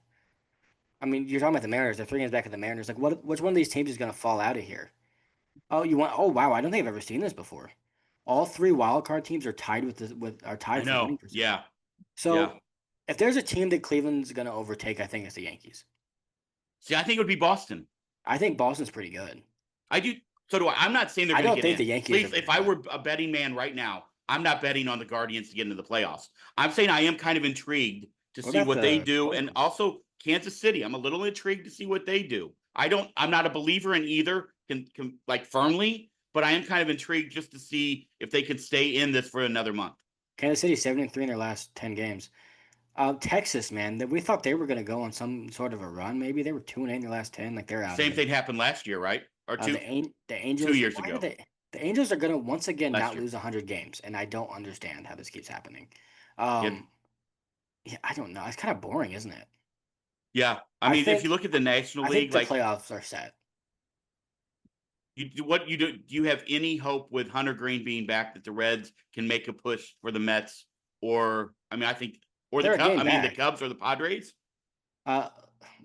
I mean, you're talking about the Mariners. They're 3 games back of the Mariners. Like, which one of these teams is going to fall out of here? Oh, you want? Oh, wow! I don't think I've ever seen this before. All 3 wild card teams are tied are I tied for winning know. position. Yeah. Yeah. So, if there's a team that Cleveland's going to overtake, I think it's the Yankees. See, I think it would be Boston. I think Boston's pretty good. I do. So do I. I'm not saying they're I going to don't get think in. the Yankees are Please, very if I good. were a betting man right now, I'm not betting on the Guardians to get into the playoffs. I'm saying I am kind of intrigued to What see about what they the do, and Cardinals? also Kansas City. I'm a little intrigued to see what they do. I don't. I'm not a believer in either, can like firmly, but I am kind of intrigued just to see if they can stay in this for another month. Kansas City 7-3 in their last 10 games. Texas, man, that we thought they were going to go on some sort of a run. Maybe they were 2-8 in their last 10. Like they're out of Same it. thing happened last year, right? Or The 2 years Why are ago, the Angels are going to once again last not year. lose 100 games, and I don't understand how this keeps happening. Yep. Yeah, I don't know. It's kind of boring, isn't it? Yeah. I I mean, if you think look at the National I think League, the like playoffs are set. what you do you have any hope with Hunter Green being back that the Reds can make a push for the Mets or I mean I think or the They're a Cubs game I mean the back. Cubs or the Padres? Uh,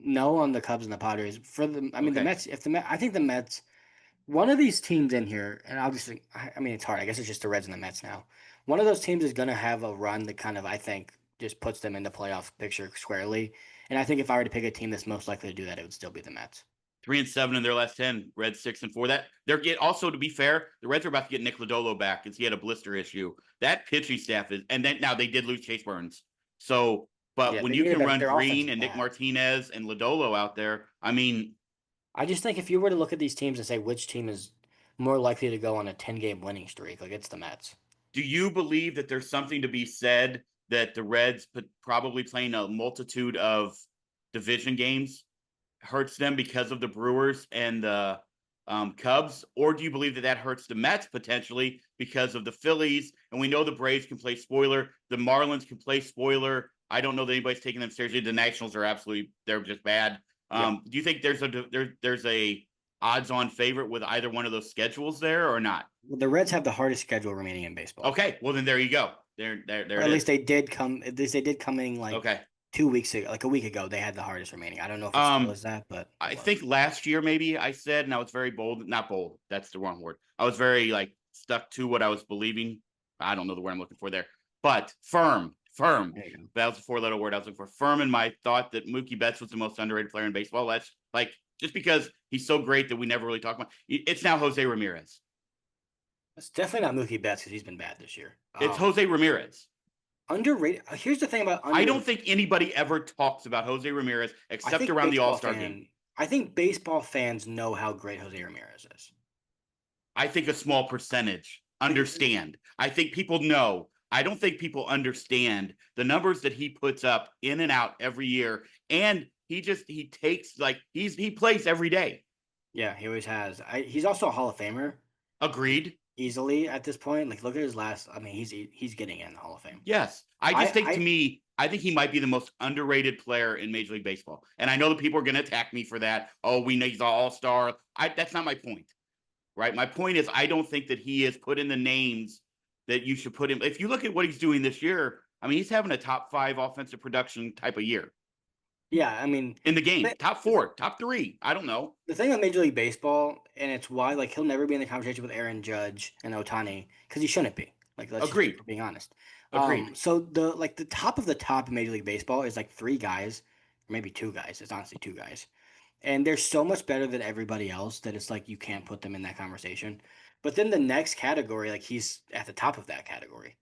no on the Cubs and the Padres. For the, I mean, the Okay. Mets. If the Met, I think the Mets. One of these teams in here, and I mean, it's hard. I guess it's just the Reds and the Mets now. One of those teams is gonna have a run that kind of, I think, just puts them in the playoff picture squarely. And I think if I were to pick a team that's most likely to do that, it would still be the Mets. 3-7 in their last 10. Reds 6-4. That they're get also, to be fair, the Reds are about to get Nick Lodolo back because he had a blister issue. That pitching staff is, and then now they did lose Chase Burns. So, but Yeah, when they you need a can better. run Their offense Green is and Nick bad. Martinez and Lodolo out there, I mean, I just think if you were to look at these teams and say which team is more likely to go on a 10-game winning streak, like it's the Mets. do you believe that there's something to be said that the Reds probably playing a multitude of division games hurts them because of the Brewers and the Cubs? Or do you believe that that hurts the Mets potentially because of the Phillies? And we know the Braves can play spoiler. The Marlins can play spoiler. I don't know that anybody's taking them seriously. The Nationals are absolutely, they're just bad. Yeah. Do you think there's a odds-on favorite with either one of those schedules there or not? Well, the Reds have the hardest schedule remaining in baseball. Okay, well then there you go. There Or it at least is. they did come. At least they did come in like Okay. 2 weeks ago, like a week ago. They had the hardest remaining. I don't know if it still Um, is that, but it I was. think last year maybe I said, and I was very bold, not bold. That's the wrong word. I was very like stuck to what I was believing. I don't know the word I'm looking for there, but firm. There you go. That was a 4-letter word I was looking for. Firm in my thought that Mookie Betts was the most underrated player in baseball. That's like just because he's so great that we never really talk about. It's now Jose Ramirez. It's definitely not Mookie Betts because he's been bad this year. It's Jose Ramirez. Underrated. Here's the thing about I don't underrated. think anybody ever talks about Jose Ramirez I except think around the All baseball Star game. I think baseball fans know how great Jose Ramirez is. I think a small percentage understand. I think people know. I don't think people understand the numbers that he puts up in and out every year. And he takes like he plays every day. Yeah, he always has. He's also a Hall of Famer Agreed. easily at this point. Like, look at his last. I mean, he's getting in the Hall of Fame. Yes. I I just think I I think he might be the most underrated player in Major League Baseball. And I know that people are going to attack me for that. Oh, we know he's an all-star. That's not my point. Right? My point is I don't think that he is put in the names that you should put him. If you look at what he's doing this year, I mean, he's having a top 5 offensive production type of year Yeah, I mean, in the game. the, Top 4, top 3. I don't know. the thing with Major League Baseball, and it's why like he'll never be in the conversation with Aaron Judge and Otani because he shouldn't be. Like, let's just Agreed. for being honest. Agreed. So the top of the top in Major League Baseball is like three guys, or maybe two guys. It's honestly two guys, and they're so much better than everybody else that it's like you can't put them in that conversation. But then the next category, like he's at the top of that category.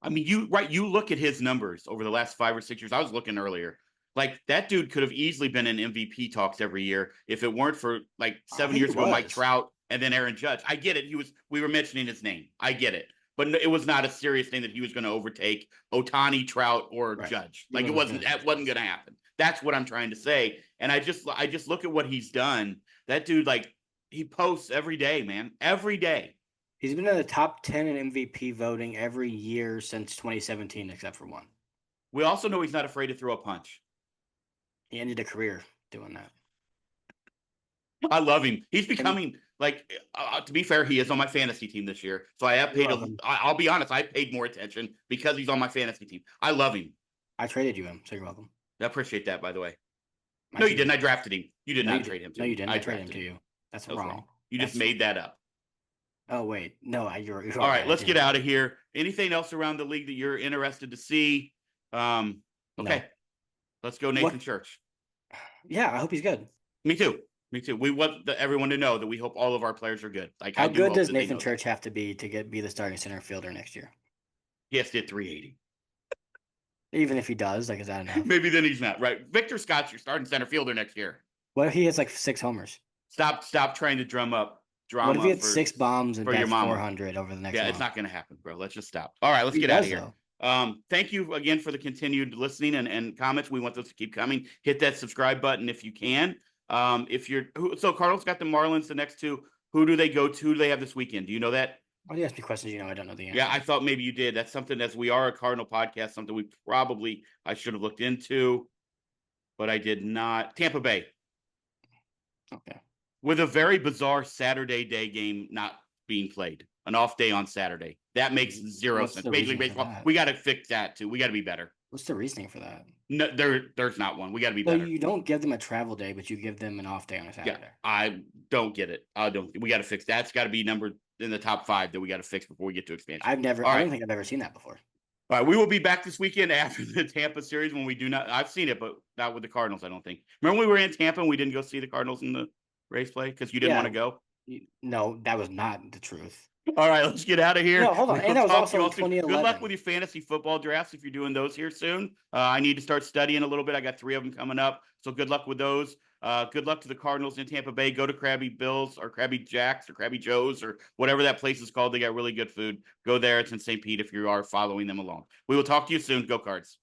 I mean, you look at his numbers over the last 5 or 6 years. I was looking earlier. Like that dude could have easily been in MVP talks every year if it weren't for like I 7 years think he ago, Mike was. Trout and then Aaron Judge. I get it. We were mentioning his name. I get it. But it was not a serious thing that he was going to overtake Otani, Trout, or Right. Judge. He Like it wasn't wasn't gonna that wasn't going to happen. That's what I'm trying to say. And I just look at what he's done. That dude, like, he posts every day, man. Every day. He's been in the top 10 in MVP voting every year since 2017, except for one. We also know he's not afraid to throw a punch. He ended a career doing that. I love him. He's And becoming like, to be fair, he is on my fantasy team this year. So I have you're paid, welcome. I'll be honest, I paid more attention because he's on my fantasy team. I love him. I traded you him, so you're welcome. I appreciate that, by the way. I No, you traded didn't. I you. drafted him. You did No, you not did. trade him to No, me. you didn't. I I traded him drafted to him. you. That's That was wrong. wrong. You just That's made that up. Oh wait, no, you're All right. right, I let's get didn't. out of here. Anything else around the league that you're interested to see? No. Okay, let's go, Nathan What? Church. Yeah, I hope he's good. Me too. Me too. We want everyone to know that we hope all of our players are good. Like How I do good hope does that they Nathan know that. Church have to be to be the starting center fielder next year? He has to hit 380. Even if he does, like, is that enough? Maybe then he's not right. Victor Scott's your starting center fielder next year. What if he has like 6 homers? Stop trying to drum up What if he drama had 6 bombs and for your bats mama. 400 over the next Yeah, it's month? not going to happen, bro. Let's just stop. All right, let's He get out of does here. though. Thank you again for the continued listening and comments. We want those to keep coming. Hit that subscribe button if you can. So Cardinals got the Marlins the next two. Who do they go to? Who do they have this weekend? Do you know that? Oh, you ask me questions, I don't know the answer. Yeah, I thought maybe you did. That's something, as we are a Cardinal podcast, something I should have looked into, but I did not. Tampa Bay. Okay. With a very bizarre Saturday day game not being played, an off day on Saturday. That makes zero What's sense. the Major League reasoning for Baseball, that? we got to fix that too. We got to be better. What's the reasoning for that? No, there's not one. We got to be So better. you don't give them a travel day, but you give them an off day on a Saturday. Yeah, I don't get it. We got to fix that. It's got to be numbered in the top 5 that we got to fix before we get to expansion. I All don't right. think I've ever seen that before. All right, we will be back this weekend after the Tampa series when we do not. I've seen it, but not with the Cardinals. I don't think. Remember when we were in Tampa and we didn't go see the Cardinals in the race play because you didn't want Yeah, to go. no, that was not the truth. All right, let's get out of here. No, hold on, We'll and that was talk to you also in all soon. Good luck 2011. with your fantasy football drafts if you're doing those here soon. I need to start studying a little bit. I got 3 of them coming up, so good luck with those. Good luck to the Cardinals in Tampa Bay. Go to Krabby Bills or Krabby Jacks or Krabby Joe's or whatever that place is called. They got really good food. Go there. It's in St. Pete if you are following them along. We will talk to you soon. Go Cards.